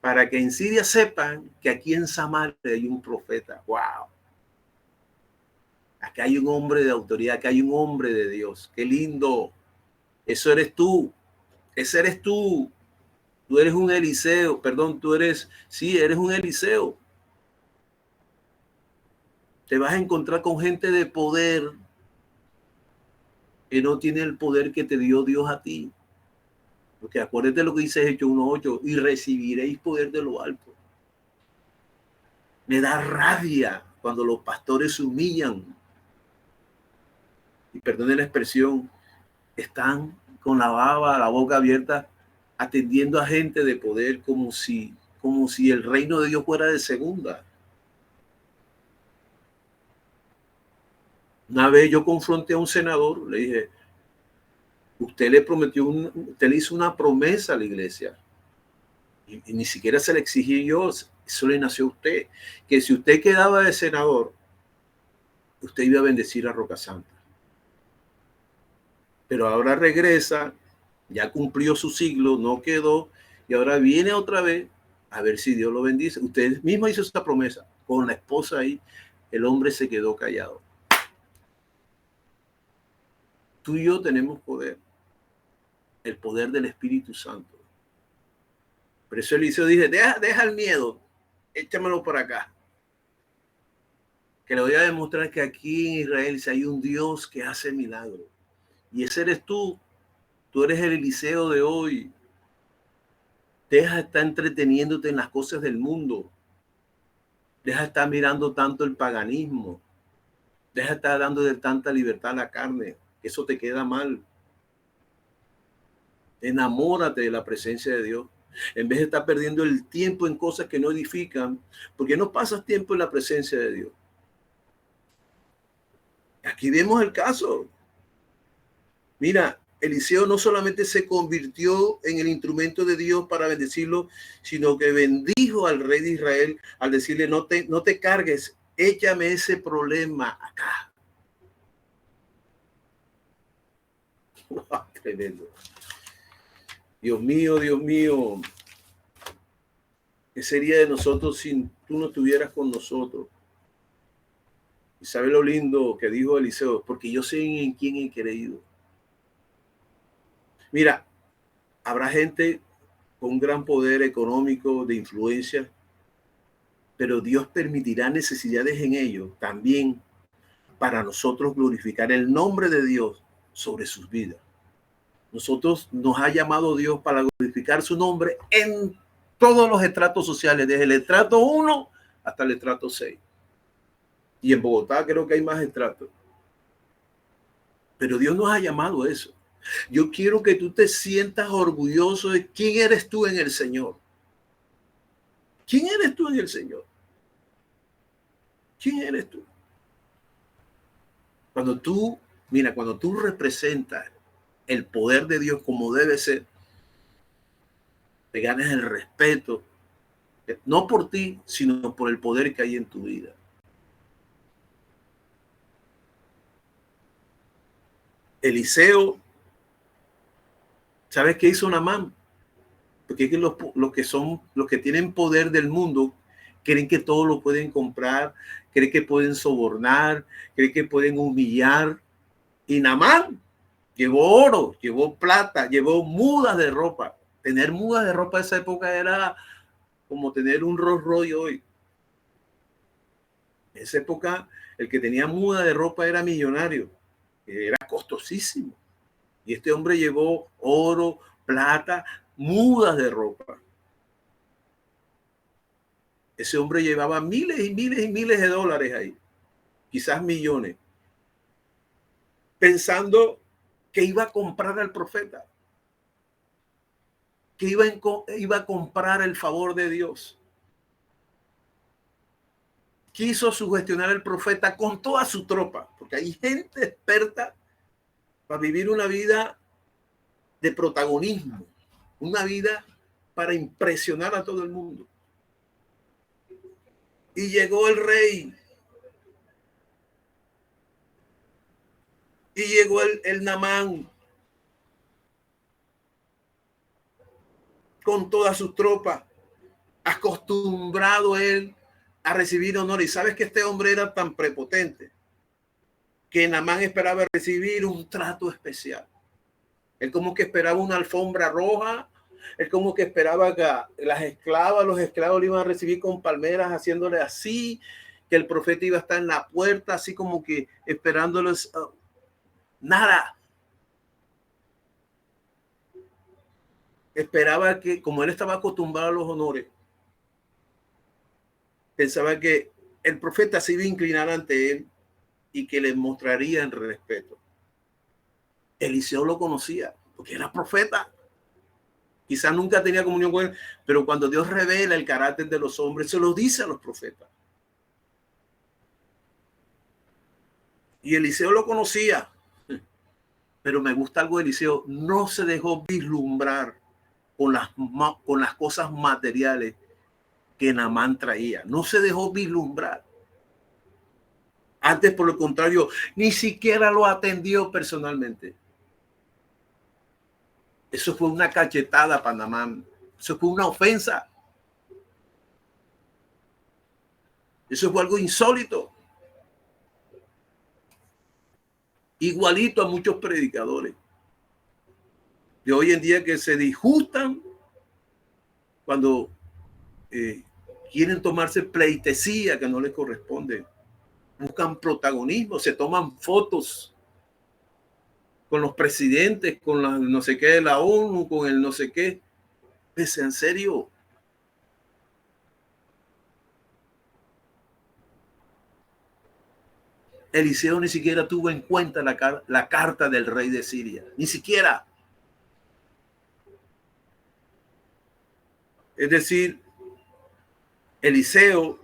para que en Siria sepan que aquí en Samaria hay un profeta. ¡Wow! Acá hay un hombre de autoridad, acá hay un hombre de Dios. ¡Qué lindo! Eso eres tú, ese eres tú. Tú eres un Eliseo, perdón, eres un Eliseo. Te vas a encontrar con gente de poder que no tiene el poder que te dio Dios a ti. Porque acuérdate lo que dice Hechos 1:8, y recibiréis poder de lo alto. Me da rabia cuando los pastores se humillan. Y perdone la expresión, están con la baba, la boca abierta, atendiendo a gente de poder como si el reino de Dios fuera de segunda. Una vez yo confronté a un senador, le dije, usted le hizo una promesa a la iglesia y ni siquiera se le exigí yo, eso le nació a usted, que si usted quedaba de senador, usted iba a bendecir a Roca Santa. Pero ahora regresa, ya cumplió su siglo, no quedó, y ahora viene otra vez a ver si Dios lo bendice. Usted mismo hizo esta promesa con la esposa ahí, el hombre se quedó callado. Tú y yo tenemos poder, el poder del Espíritu Santo. Por eso Eliseo dice, deja el miedo, échamelo por acá. Que le voy a demostrar que aquí en Israel si hay un Dios que hace milagros. Y ese eres tú eres el Eliseo de hoy. Deja de estar entreteniéndote en las cosas del mundo. Deja de estar mirando tanto el paganismo. Deja de estar dando de tanta libertad a la carne. Eso te queda mal. Enamórate de la presencia de Dios. En vez de estar perdiendo el tiempo en cosas que no edifican, porque no pasas tiempo en la presencia de Dios. Aquí vemos el caso. Mira, Eliseo no solamente se convirtió en el instrumento de Dios para bendecirlo, sino que bendijo al rey de Israel al decirle, no te cargues, échame ese problema acá. Wow, tremendo. Dios mío, ¿qué sería de nosotros si tú no estuvieras con nosotros? Y sabe lo lindo que dijo Eliseo, porque yo sé en quién he creído. Mira, habrá gente con gran poder económico, de influencia, pero Dios permitirá necesidades en ellos también para nosotros glorificar el nombre de Dios sobre sus vidas. Nosotros nos ha llamado Dios para glorificar su nombre en todos los estratos sociales, desde el estrato 1 hasta el estrato 6. Y en Bogotá creo que hay más estratos. Pero Dios nos ha llamado a eso. Yo quiero que tú te sientas orgulloso de quién eres tú en el Señor. ¿Quién eres tú en el Señor? ¿Quién eres tú? Cuando tú, mira, cuando tú representas el poder de Dios como debe ser, te ganas el respeto, no por ti, sino por el poder que hay en tu vida. Eliseo, ¿sabes qué hizo Naamán? Porque es que los que tienen poder del mundo creen que todo lo pueden comprar, creen que pueden sobornar, creen que pueden humillar. Y Naamán llevó oro, llevó plata, llevó mudas de ropa. Tener mudas de ropa en esa época era como tener un Rolls Royce hoy. En esa época, el que tenía muda de ropa era millonario. Era costosísimo. Y este hombre llevó oro, plata, mudas de ropa. Ese hombre llevaba miles y miles y miles de dólares ahí, quizás millones, pensando que iba a comprar al profeta, que iba a comprar el favor de Dios. Quiso sugestionar al profeta con toda su tropa, porque hay gente experta para vivir una vida de protagonismo, una vida para impresionar a todo el mundo. Y llegó el rey, y llegó el Naamán con todas sus tropas, acostumbrado él a recibir honor. Y sabes que este hombre era tan prepotente que Naamán esperaba recibir un trato especial. Él como que esperaba una alfombra roja, él como que esperaba que los esclavos le iban a recibir con palmeras, haciéndole así, que el profeta iba a estar en la puerta, así como que esperándoles. Nada. Esperaba que, como él estaba acostumbrado a los honores, pensaba que el profeta se iba a inclinar ante él y que le mostraría el respeto. Eliseo lo conocía porque era profeta. Quizás nunca tenía comunión con él, pero cuando Dios revela el carácter de los hombres, se lo dice a los profetas. Y Eliseo lo conocía, pero me gusta algo de Eliseo, no se dejó vislumbrar con las cosas materiales que Naamán traía, no se dejó vislumbrar. Antes, por el contrario, ni siquiera lo atendió personalmente. Eso fue una cachetada para Naamán, eso fue una ofensa, eso fue algo insólito. Igualito a muchos predicadores de hoy en día que se disgustan cuando quieren tomarse pleitesía que no les corresponde. Buscan protagonismo, se toman fotos con los presidentes, con la no sé qué de la ONU, con el no sé qué. Pues en serio. Eliseo ni siquiera tuvo en cuenta la carta del rey de Siria, ni siquiera. Es decir, Eliseo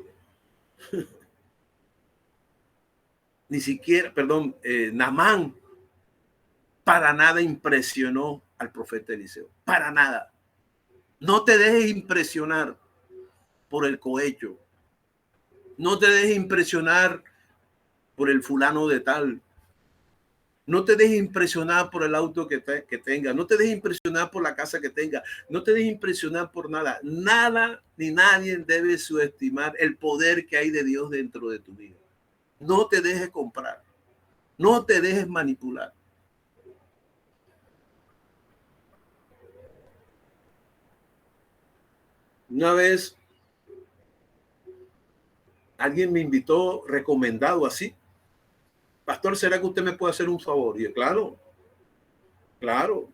ni siquiera, perdón, Naamán para nada impresionó al profeta Eliseo, para nada. No te dejes impresionar por el cohecho, no te dejes impresionar por el fulano de tal, no te dejes impresionar por el auto que tenga, no te dejes impresionar por la casa que tenga, no te dejes impresionar por nada. Nada ni nadie debe subestimar el poder que hay de Dios dentro de tu vida. No te dejes comprar, no te dejes manipular. Una vez alguien me invitó recomendado así. Pastor, ¿será que usted me puede hacer un favor? Y yo, claro, claro.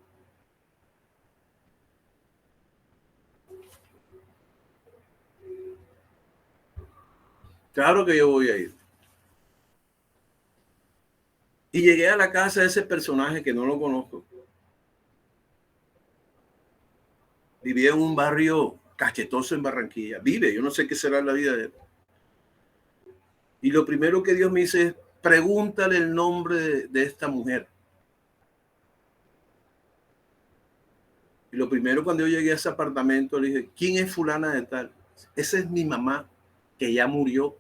Claro que yo voy a ir. Y llegué a la casa de ese personaje que no lo conozco. Vivía en un barrio cachetoso en Barranquilla. Vive, yo no sé qué será la vida de él. Y lo primero que Dios me dice es, pregúntale el nombre de esta mujer. Y lo primero cuando yo llegué a ese apartamento le dije, ¿quién es fulana de tal? Esa es mi mamá, que ya murió.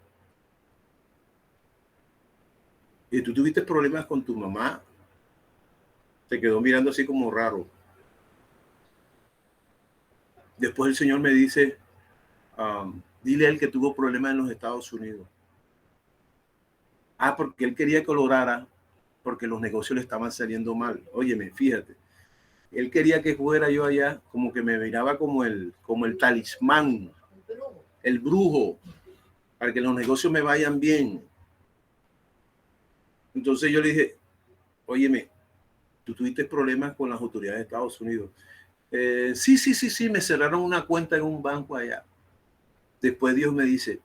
Y tú tuviste problemas con tu mamá. Se quedó mirando así como raro. Después el Señor me dice, dile a él que tuvo problemas en los Estados Unidos. Porque él quería que lo orara porque los negocios le estaban saliendo mal. Óyeme, fíjate. Él quería que fuera yo allá, como que me miraba como el talismán, el brujo, para que los negocios me vayan bien. Entonces yo le dije, óyeme, tú tuviste problemas con las autoridades de Estados Unidos. Sí, me cerraron una cuenta en un banco allá. Después Dios me dice,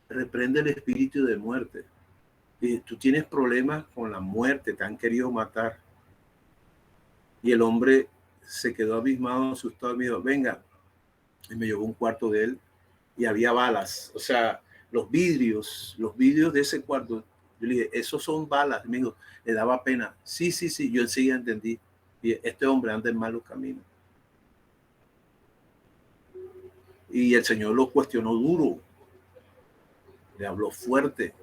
reprende el espíritu de muerte. Y tú tienes problemas con la muerte, te han querido matar. Y el hombre se quedó abismado, asustado, y me dijo, venga. Y me llevó un cuarto de él y había balas. O sea, los vidrios de ese cuarto. Yo le dije, esos son balas. Me dijo, le daba pena. Sí. Yo enseguida entendí. Y este hombre anda en malos caminos. Y el Señor lo cuestionó duro. Le habló fuerte.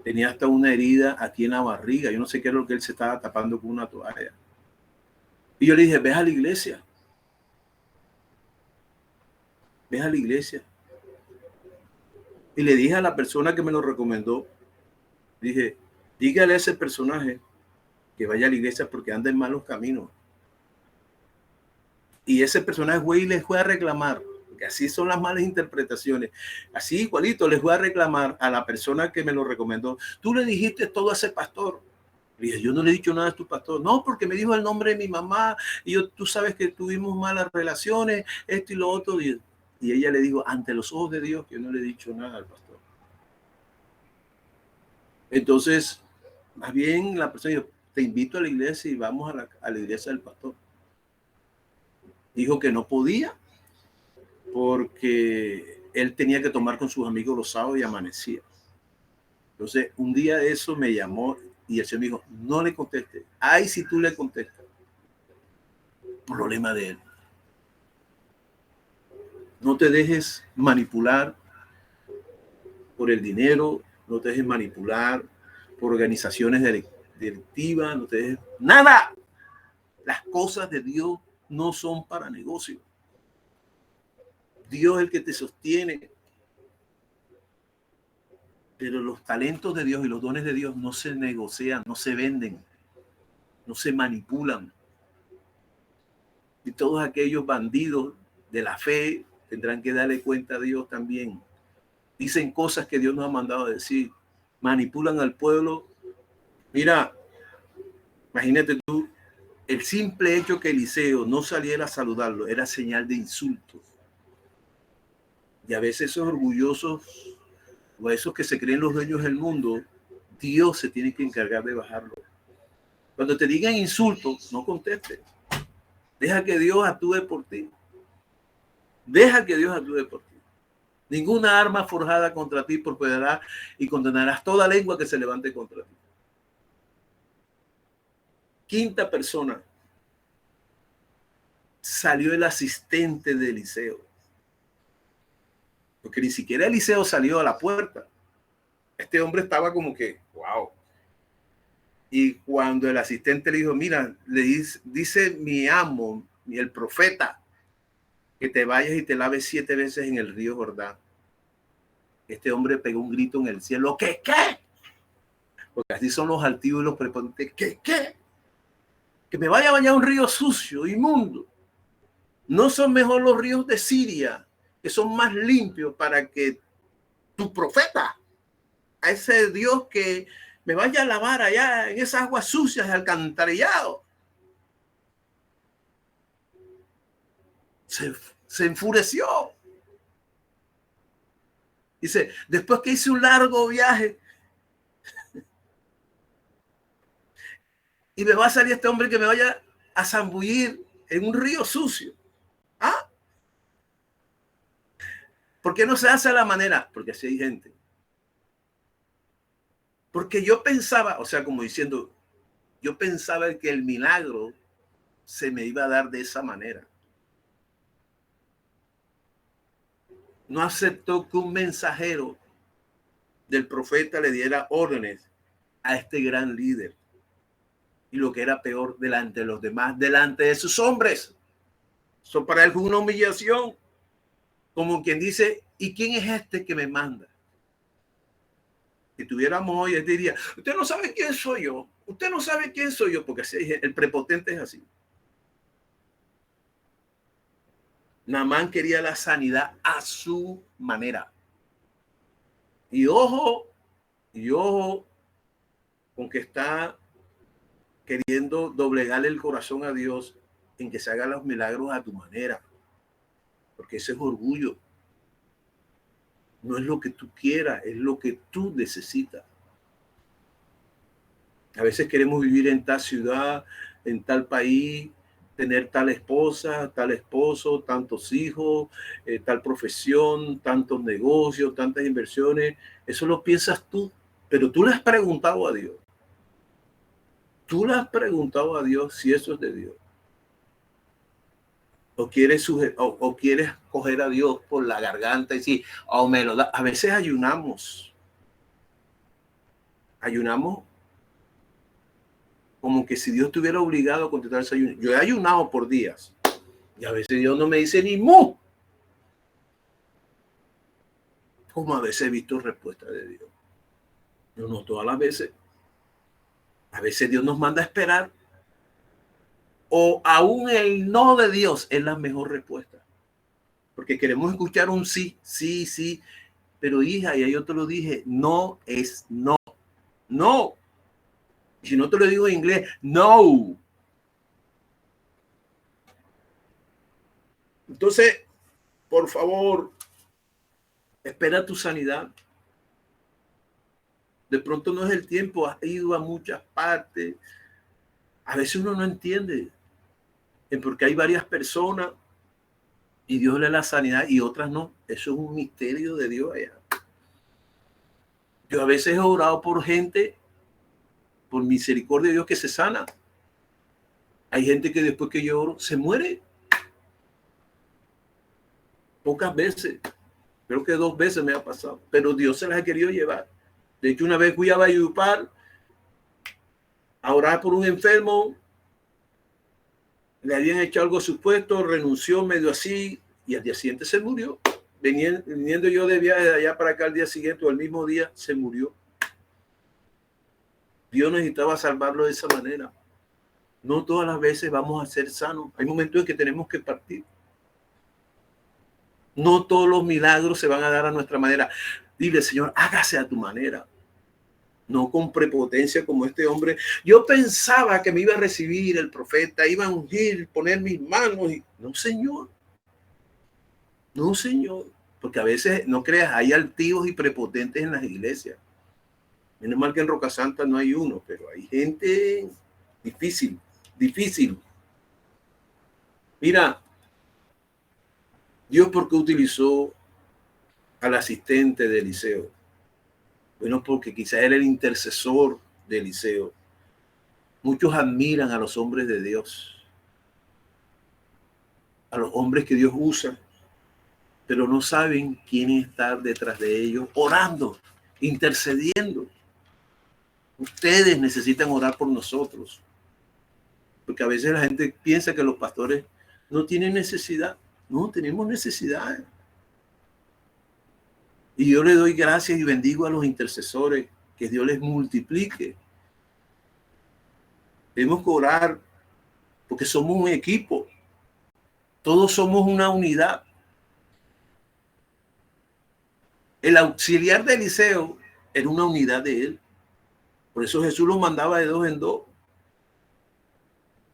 Tenía hasta una herida aquí en la barriga. Yo no sé qué era lo que él se estaba tapando con una toalla. Y yo le dije, ves a la iglesia. Ves a la iglesia. Y le dije a la persona que me lo recomendó, dije, dígale a ese personaje que vaya a la iglesia porque anda en malos caminos. Y ese personaje fue y les fue a reclamar, porque así son las malas interpretaciones. Así igualito les fue a reclamar a la persona que me lo recomendó. Tú le dijiste todo a ese pastor. Le dije, yo no le he dicho nada a tu pastor. No, porque me dijo el nombre de mi mamá y tú sabes que tuvimos malas relaciones, esto y lo otro. Y ella le dijo, ante los ojos de Dios, que yo no le he dicho nada al pastor. Entonces, más bien la persona dijo, te invito a la iglesia y vamos a la iglesia del pastor. Dijo que no podía porque él tenía que tomar con sus amigos los sábados y amanecía. Entonces, un día de eso me llamó y el Señor me dijo, no le conteste. Ay, si tú le contestas. Problema de él. No te dejes manipular por el dinero, no te dejes manipular por organizaciones delictivas, no te dejes nada. Las cosas de Dios no son para negocio. Dios es el que te sostiene. Pero los talentos de Dios y los dones de Dios no se negocian, no se venden, no se manipulan. Y todos aquellos bandidos de la fe tendrán que darle cuenta a Dios también. Dicen cosas que Dios nos ha mandado a decir, manipulan al pueblo. Mira, imagínate tú, el simple hecho que Eliseo no saliera a saludarlo era señal de insultos. Y a veces esos orgullosos o esos que se creen los dueños del mundo, Dios se tiene que encargar de bajarlo. Cuando te digan insultos, no contestes. Deja que Dios actúe por ti. Deja que Dios actúe por ti. Ninguna arma forjada contra ti prosperará y condenarás toda lengua que se levante contra ti. Quinta persona. Salió el asistente de Eliseo. Porque ni siquiera Eliseo salió a la puerta. Este hombre estaba como que, wow. Y cuando el asistente le dijo, mira, le dice mi amo, el profeta, que te vayas y te laves 7 veces en el río Jordán. Este hombre pegó un grito en el cielo. ¿Qué? Porque así son los altivos y los prepotentes. ¿Qué? Que me vaya a bañar un río sucio, inmundo. ¿No son mejor los ríos de Siria, que son más limpios para que tu profeta, a ese Dios que me vaya a lavar allá en esas aguas sucias, alcantarillado? Se enfureció. Dice, después que hice un largo viaje, y me va a salir este hombre que me vaya a zambullir en un río sucio. ¿Ah? ¿Por qué no se hace a la manera? Porque así hay gente. Porque yo pensaba, o sea, como diciendo, yo pensaba que el milagro se me iba a dar de esa manera. No aceptó que un mensajero del profeta le diera órdenes a este gran líder. Y lo que era peor, delante de los demás, delante de sus hombres. Eso para él fue una humillación. Como quien dice, ¿y quién es este que me manda? Si tuviéramos hoy, él diría, usted no sabe quién soy yo. Usted no sabe quién soy yo, porque el prepotente es así. Naamán quería la sanidad a su manera. Y ojo con que está queriendo doblegarle el corazón a Dios en que se hagan los milagros a tu manera. Porque ese es orgullo. No es lo que tú quieras, es lo que tú necesitas. A veces queremos vivir en tal ciudad, en tal país, tener tal esposa, tal esposo, tantos hijos, tal profesión, tantos negocios, tantas inversiones. Eso lo piensas tú, pero tú le has preguntado a Dios. Tú le has preguntado a Dios si eso es de Dios. O quieres coger a Dios por la garganta y decir, oh, me lo da. A veces ayunamos como que si Dios estuviera obligado a contestar ese ayuno. Yo he ayunado por días y a veces Dios no me dice ni mu. Como a veces he visto respuesta de Dios. No todas las veces. A veces Dios nos manda a esperar, o aún el no de Dios es la mejor respuesta. Porque queremos escuchar un sí, sí, sí. Pero hija, y yo te lo dije, no es no. No. Si no te lo digo en inglés, no. Entonces, por favor, espera tu sanidad. De pronto no es el tiempo, has ido a muchas partes. A veces uno no entiende porque hay varias personas y Dios le da la sanidad y otras no. Eso es un misterio de Dios allá. Yo a veces he orado por gente, por misericordia de Dios, que se sana. Hay gente que después que yo oro se muere. Pocas veces. Creo que 2 veces me ha pasado. Pero Dios se las ha querido llevar. De hecho, una vez fui a Valledupar a orar por un enfermo. Le habían hecho algo supuesto, renunció medio así y al día siguiente se murió. Viniendo yo de viaje de allá para acá al día siguiente o el mismo día se murió. Dios necesitaba salvarlo de esa manera. No todas las veces vamos a ser sanos. Hay momentos en que tenemos que partir. No todos los milagros se van a dar a nuestra manera. Dile, Señor, hágase a tu manera. No con prepotencia como este hombre. Yo pensaba que me iba a recibir el profeta, iba a ungir, poner mis manos. No, Señor. No, Señor. Porque a veces, no creas, hay altivos y prepotentes en las iglesias. Menos mal que en Roca Santa no hay uno, pero hay gente difícil. Mira, Dios, ¿por qué utilizó al asistente de Eliseo? Bueno, porque quizás era el intercesor de Eliseo. Muchos admiran a los hombres de Dios, a los hombres que Dios usa, pero no saben quién está detrás de ellos, orando, intercediendo. Ustedes necesitan orar por nosotros, porque a veces la gente piensa que los pastores no tienen necesidad. No, tenemos necesidad. Y yo le doy gracias y bendigo a los intercesores, que Dios les multiplique. Tenemos que orar porque somos un equipo. Todos somos una unidad. El auxiliar de Eliseo era una unidad de él. Por eso Jesús los mandaba de 2 en 2.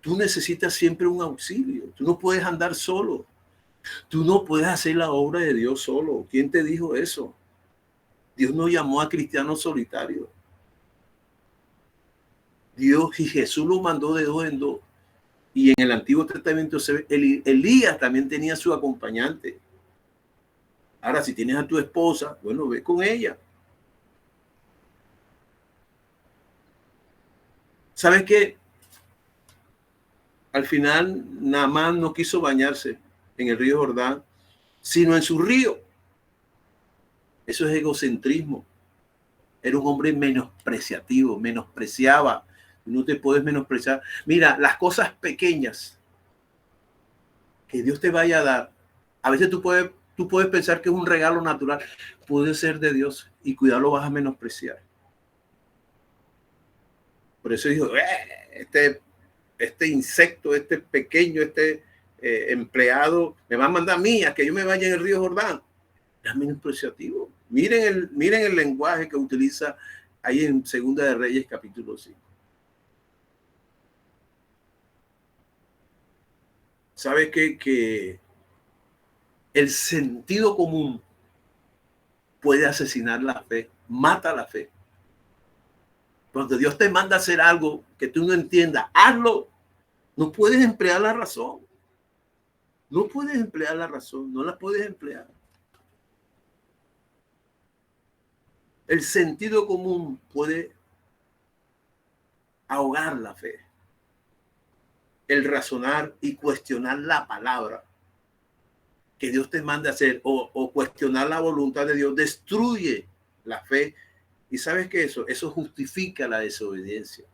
Tú necesitas siempre un auxilio. Tú no puedes andar solo. Tú no puedes hacer la obra de Dios solo. ¿Quién te dijo eso? Dios no llamó a cristianos solitarios. Dios y Jesús lo mandó de dos en dos. Y en el Antiguo Testamento se ve, Elías también tenía su acompañante. Ahora, si tienes a tu esposa, bueno, ve con ella. ¿Sabes qué? Al final, Naamán no quiso bañarse en el río Jordán, sino en su río. Eso es egocentrismo. Era un hombre menospreciativo, menospreciaba. No te puedes menospreciar. Mira, las cosas pequeñas que Dios te vaya a dar, a veces tú puedes pensar que es un regalo natural, puede ser de Dios y cuidado, lo vas a menospreciar. Por eso dijo, este insecto, este pequeño, empleado, me va a mandar a mí a que yo me vaya en el río Jordán. Es menospreciativo. Miren el lenguaje que utiliza ahí en Segunda de Reyes, capítulo 5. ¿Sabes que el sentido común puede asesinar la fe, mata la fe? Cuando Dios te manda a hacer algo que tú no entiendas, hazlo. No puedes emplear la razón. No puedes emplear la razón, no la puedes emplear. El sentido común puede ahogar la fe. El razonar y cuestionar la palabra que Dios te manda a hacer o cuestionar la voluntad de Dios destruye la fe. Y sabes que eso justifica la desobediencia.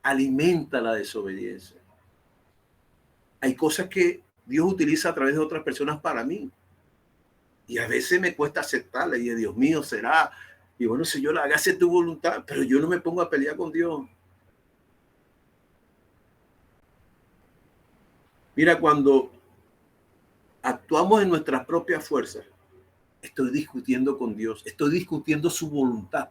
Alimenta la desobediencia. Hay cosas que Dios utiliza a través de otras personas para mí. Y a veces me cuesta aceptarla. Y Dios mío, será. Y bueno, Señor, hágase tu voluntad. Pero yo no me pongo a pelear con Dios. Mira, cuando actuamos en nuestras propias fuerzas, estoy discutiendo con Dios. Estoy discutiendo su voluntad.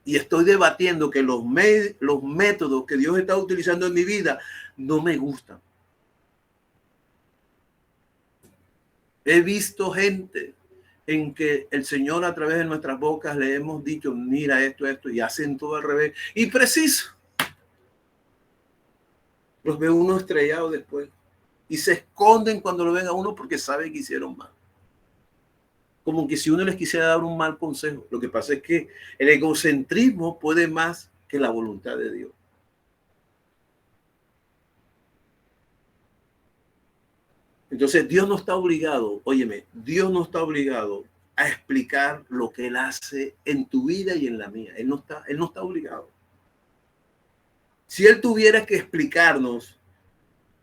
Y estoy debatiendo que los métodos que Dios está utilizando en mi vida no me gustan. He visto gente en que el Señor a través de nuestras bocas le hemos dicho, mira esto, y hacen todo al revés. Y preciso. Los ve uno estrellado después. Y se esconden cuando lo ven a uno porque saben que hicieron mal. Como que si uno les quisiera dar un mal consejo. Lo que pasa es que el egocentrismo puede más que la voluntad de Dios. Entonces Dios no está obligado, óyeme, Dios no está obligado a explicar lo que Él hace en tu vida y en la mía. Él no está obligado. Si Él tuviera que explicarnos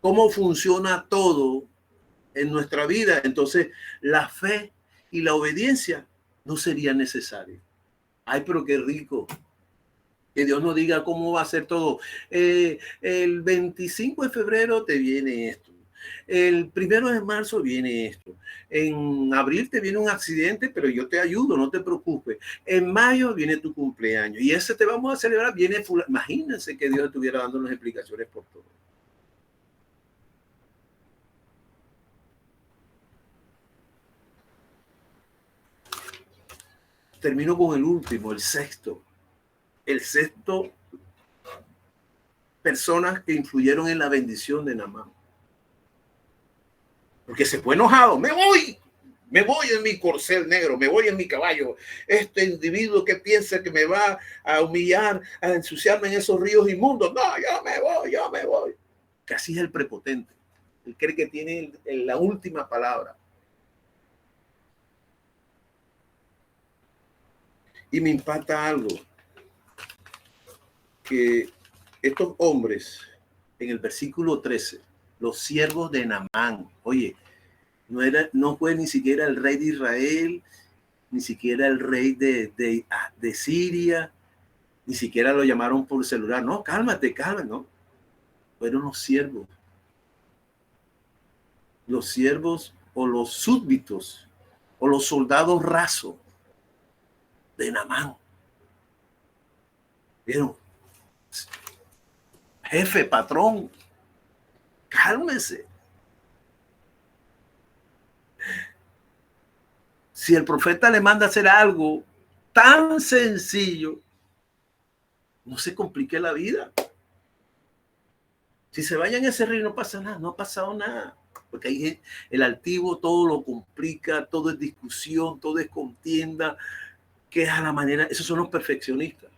cómo funciona todo en nuestra vida, entonces la fe y la obediencia no serían necesarias. Ay, pero qué rico. Que Dios nos diga cómo va a ser todo. El 25 de febrero te viene esto. El 1 de marzo viene esto. En abril te viene un accidente, pero yo te ayudo, no te preocupes. En mayo viene tu cumpleaños y ese te vamos a celebrar, viene fulano. Imagínense que Dios estuviera dándonos explicaciones por todo. Termino con el último, el sexto. El sexto, personas que influyeron en la bendición de Naamán. Porque se fue enojado, me voy en mi corcel negro, me voy en mi caballo. Este individuo que piensa que me va a humillar, a ensuciarme en esos ríos inmundos, no, yo me voy. Casi es el prepotente. Él cree que tiene la última palabra. Y me impacta algo, que estos hombres, en el versículo 13, los siervos de Naamán, oye, no fue ni siquiera el rey de Israel, ni siquiera el rey de Siria, ni siquiera lo llamaron por celular. No, cálmate, no. Fueron los siervos o los súbditos o los soldados rasos de Naamán. ¿Vieron? Jefe, patrón, cálmese. Si el profeta le manda a hacer algo tan sencillo, no se complique la vida. Si se vayan a ese río no pasa nada, no ha pasado nada. Porque ahí el altivo todo lo complica, todo es discusión, todo es contienda, que es a la manera, esos son los perfeccionistas.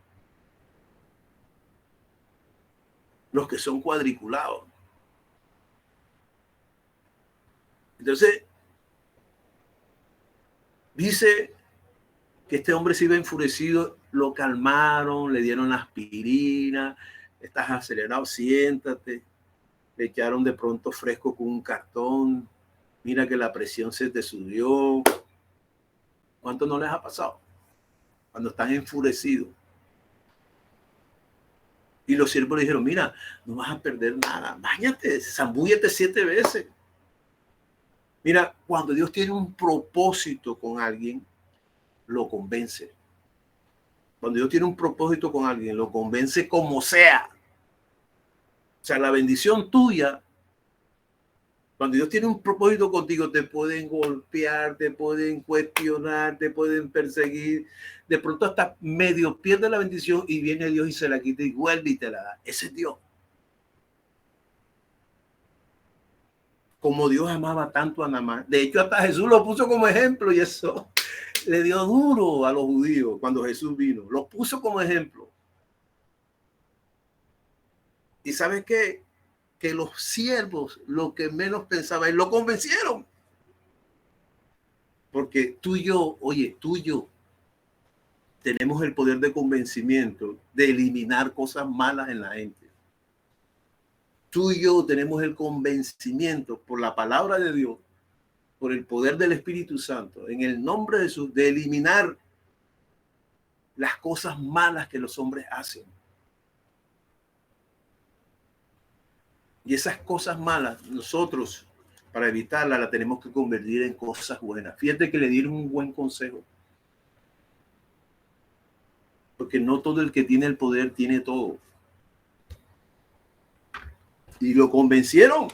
Los que son cuadriculados. Entonces, dice que este hombre se iba enfurecido, lo calmaron, le dieron aspirina, estás acelerado, siéntate, le echaron de pronto fresco con un cartón, mira que la presión se te subió. ¿Cuánto no les ha pasado? Cuando están enfurecidos. Y los siervos le dijeron, mira, no vas a perder nada, báñate, zambúllete 7 veces. Mira, cuando Dios tiene un propósito con alguien, lo convence. Cuando Dios tiene un propósito con alguien, lo convence como sea. O sea, la bendición tuya, cuando Dios tiene un propósito contigo, te pueden golpear, te pueden cuestionar, te pueden perseguir. De pronto hasta medio pierde la bendición y viene Dios y se la quita y vuelve y te la da. Ese es Dios. Como Dios amaba tanto a Naamán. De hecho, hasta Jesús lo puso como ejemplo y eso le dio duro a los judíos cuando Jesús vino. Lo puso como ejemplo. ¿Y sabes qué? Que los siervos, lo que menos pensaban, lo convencieron. Porque tú y yo, oye, tú y yo, tenemos el poder de convencimiento de eliminar cosas malas en la gente. Tú y yo tenemos el convencimiento por la palabra de Dios, por el poder del Espíritu Santo, en el nombre de Jesús, de eliminar las cosas malas que los hombres hacen. Y esas cosas malas, nosotros, para evitarlas, las tenemos que convertir en cosas buenas. Fíjate que le dieron un buen consejo. Porque no todo el que tiene el poder tiene todo. Y lo convencieron.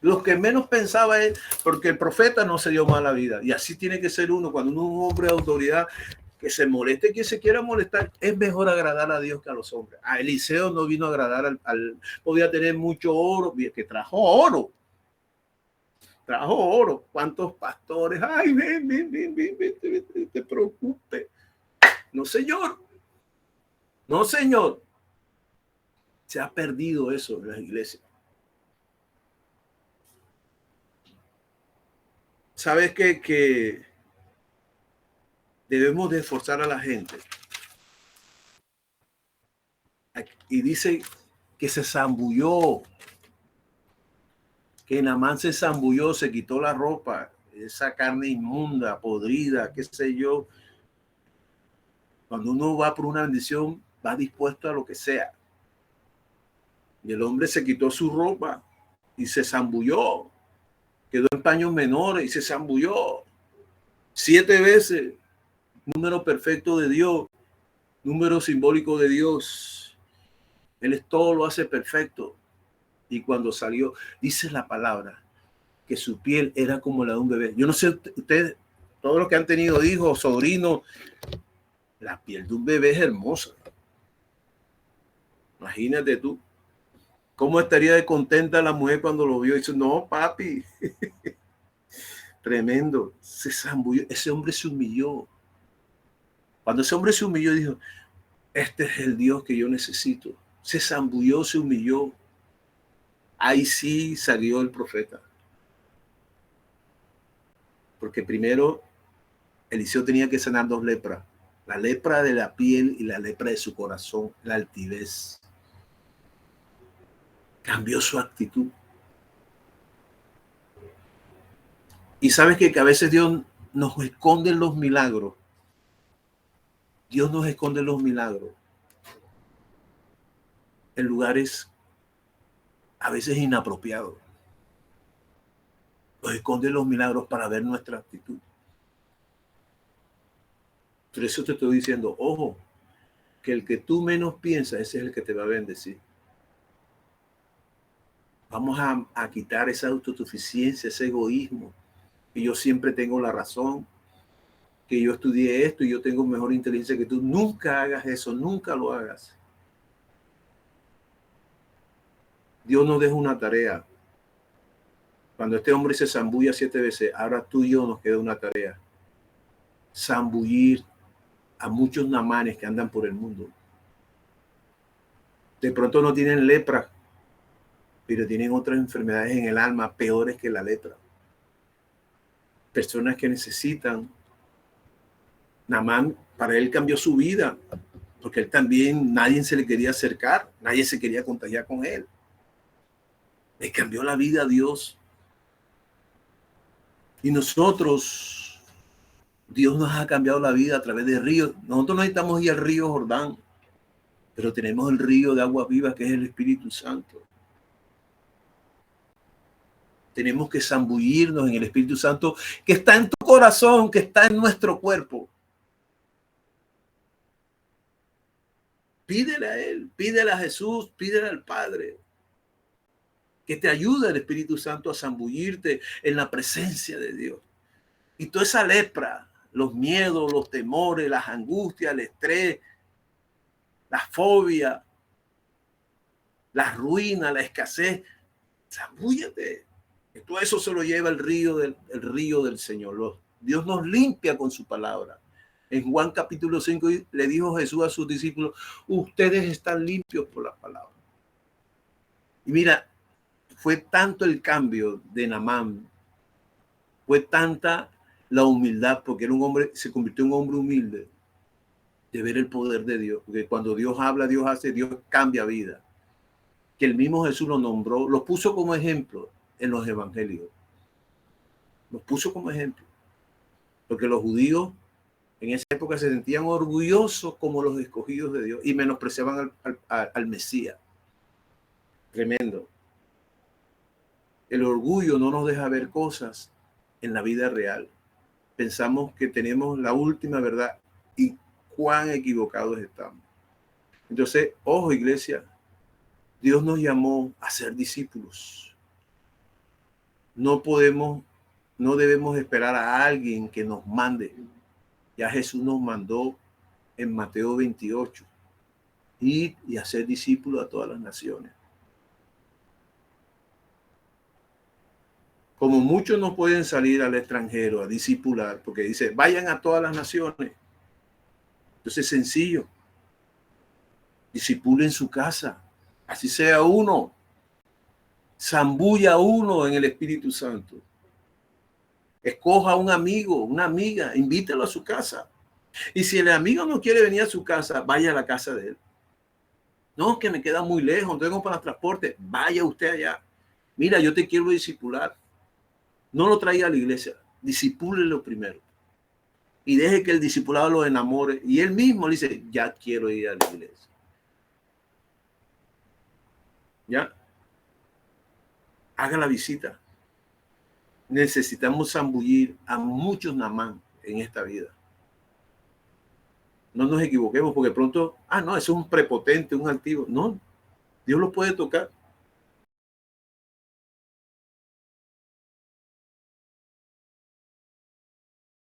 Los que menos pensaba es, porque el profeta no se dio mala vida. Y así tiene que ser uno. Cuando uno es un hombre de autoridad, que se moleste, que se quiera molestar, es mejor agradar a Dios que a los hombres. A Eliseo no vino a agradar podía tener mucho oro, que trajo oro. Trajo oro. ¿Cuántos pastores? Ay, ven, te preocupes. No, señor. No, señor. Se ha perdido eso en las iglesias. ¿Sabes que debemos de esforzar a la gente? Y dice que se zambulló, que Naamán se zambulló, se quitó la ropa, esa carne inmunda, podrida, qué sé yo. Cuando uno va por una bendición, va dispuesto a lo que sea. Y el hombre se quitó su ropa y se zambulló, quedó en paños menores y se zambulló 7 veces. Número perfecto de Dios, número simbólico de Dios. Él es todo, lo hace perfecto. Y cuando salió, dice la palabra, que su piel era como la de un bebé. Yo no sé, ustedes, todos los que han tenido hijos, sobrinos, la piel de un bebé es hermosa. Imagínate tú. ¿Cómo estaría de contenta la mujer cuando lo vio? Y dice, no, papi. Tremendo. Se zambulló. Ese hombre se humilló. Cuando ese hombre se humilló, dijo, este es el Dios que yo necesito. Se zambulló, se humilló. Ahí sí salió el profeta. Porque primero Eliseo tenía que sanar 2 lepras. La lepra de la piel y la lepra de su corazón, la altivez. Cambió su actitud. Y sabes que a veces Dios nos esconde los milagros. Dios nos esconde los milagros en lugares a veces inapropiados. Nos esconde los milagros para ver nuestra actitud. Por eso te estoy diciendo, ojo, que el que tú menos piensas, ese es el que te va a bendecir. Vamos a quitar esa autosuficiencia, ese egoísmo, y yo siempre tengo la razón, que yo estudié esto y yo tengo mejor inteligencia que tú. Nunca hagas eso, nunca lo hagas. Dios nos deja una tarea. Cuando este hombre se zambulla 7 veces, ahora tú y yo nos queda una tarea. Zambullir a muchos namanes que andan por el mundo. De pronto no tienen lepra, pero tienen otras enfermedades en el alma peores que la lepra. Personas que necesitan. Naamán, para él cambió su vida, porque él también, nadie se le quería acercar, nadie se quería contagiar con él. Le cambió la vida a Dios. Y nosotros, Dios nos ha cambiado la vida a través de ríos. Nosotros no necesitamos ir al río Jordán, pero tenemos el río de agua viva que es el Espíritu Santo. Tenemos que zambullirnos en el Espíritu Santo que está en tu corazón, que está en nuestro cuerpo. Pídele a Él, pídele a Jesús, pídele al Padre. Que te ayude el Espíritu Santo a zambullirte en la presencia de Dios. Y toda esa lepra, los miedos, los temores, las angustias, el estrés, la fobia, la ruina, la escasez, zambúllate. Todo eso se lo lleva el río del Señor. Dios nos limpia con su palabra. En Juan capítulo 5 le dijo Jesús a sus discípulos, ustedes están limpios por la palabra. Y mira, fue tanto el cambio de Naamán, fue tanta la humildad, porque era un hombre, se convirtió en un hombre humilde, de ver el poder de Dios, porque cuando Dios habla, Dios hace, Dios cambia vida. Que el mismo Jesús lo nombró, lo puso como ejemplo en los evangelios. Los puso como ejemplo. Porque los judíos en esa época se sentían orgullosos como los escogidos de Dios y menospreciaban al Mesías. Tremendo. El orgullo no nos deja ver cosas en la vida real. Pensamos que tenemos la última verdad y cuán equivocados estamos. Entonces, ojo, iglesia, Dios nos llamó a ser discípulos. No debemos esperar a alguien que nos mande. Ya Jesús nos mandó en Mateo 28, ir y hacer discípulos a todas las naciones. Como muchos no pueden salir al extranjero a discipular, porque dice, vayan a todas las naciones. Entonces es sencillo. Discipule en su casa. Así sea uno. Zambulla uno en el Espíritu Santo. Escoja un amigo, una amiga, invítelo a su casa. Y si el amigo no quiere venir a su casa, vaya a la casa de él. No, que me queda muy lejos, no tengo para transporte. Vaya usted allá. Mira, yo te quiero discipular. No lo traiga a la iglesia. Discipúlelo primero. Y deje que el discipulado lo enamore. Y él mismo le dice, ya quiero ir a la iglesia. ¿Ya? Haga la visita. Necesitamos zambullir a muchos Naamán en esta vida. No nos equivoquemos porque pronto, no, eso es un prepotente, un altivo. No, Dios lo puede tocar.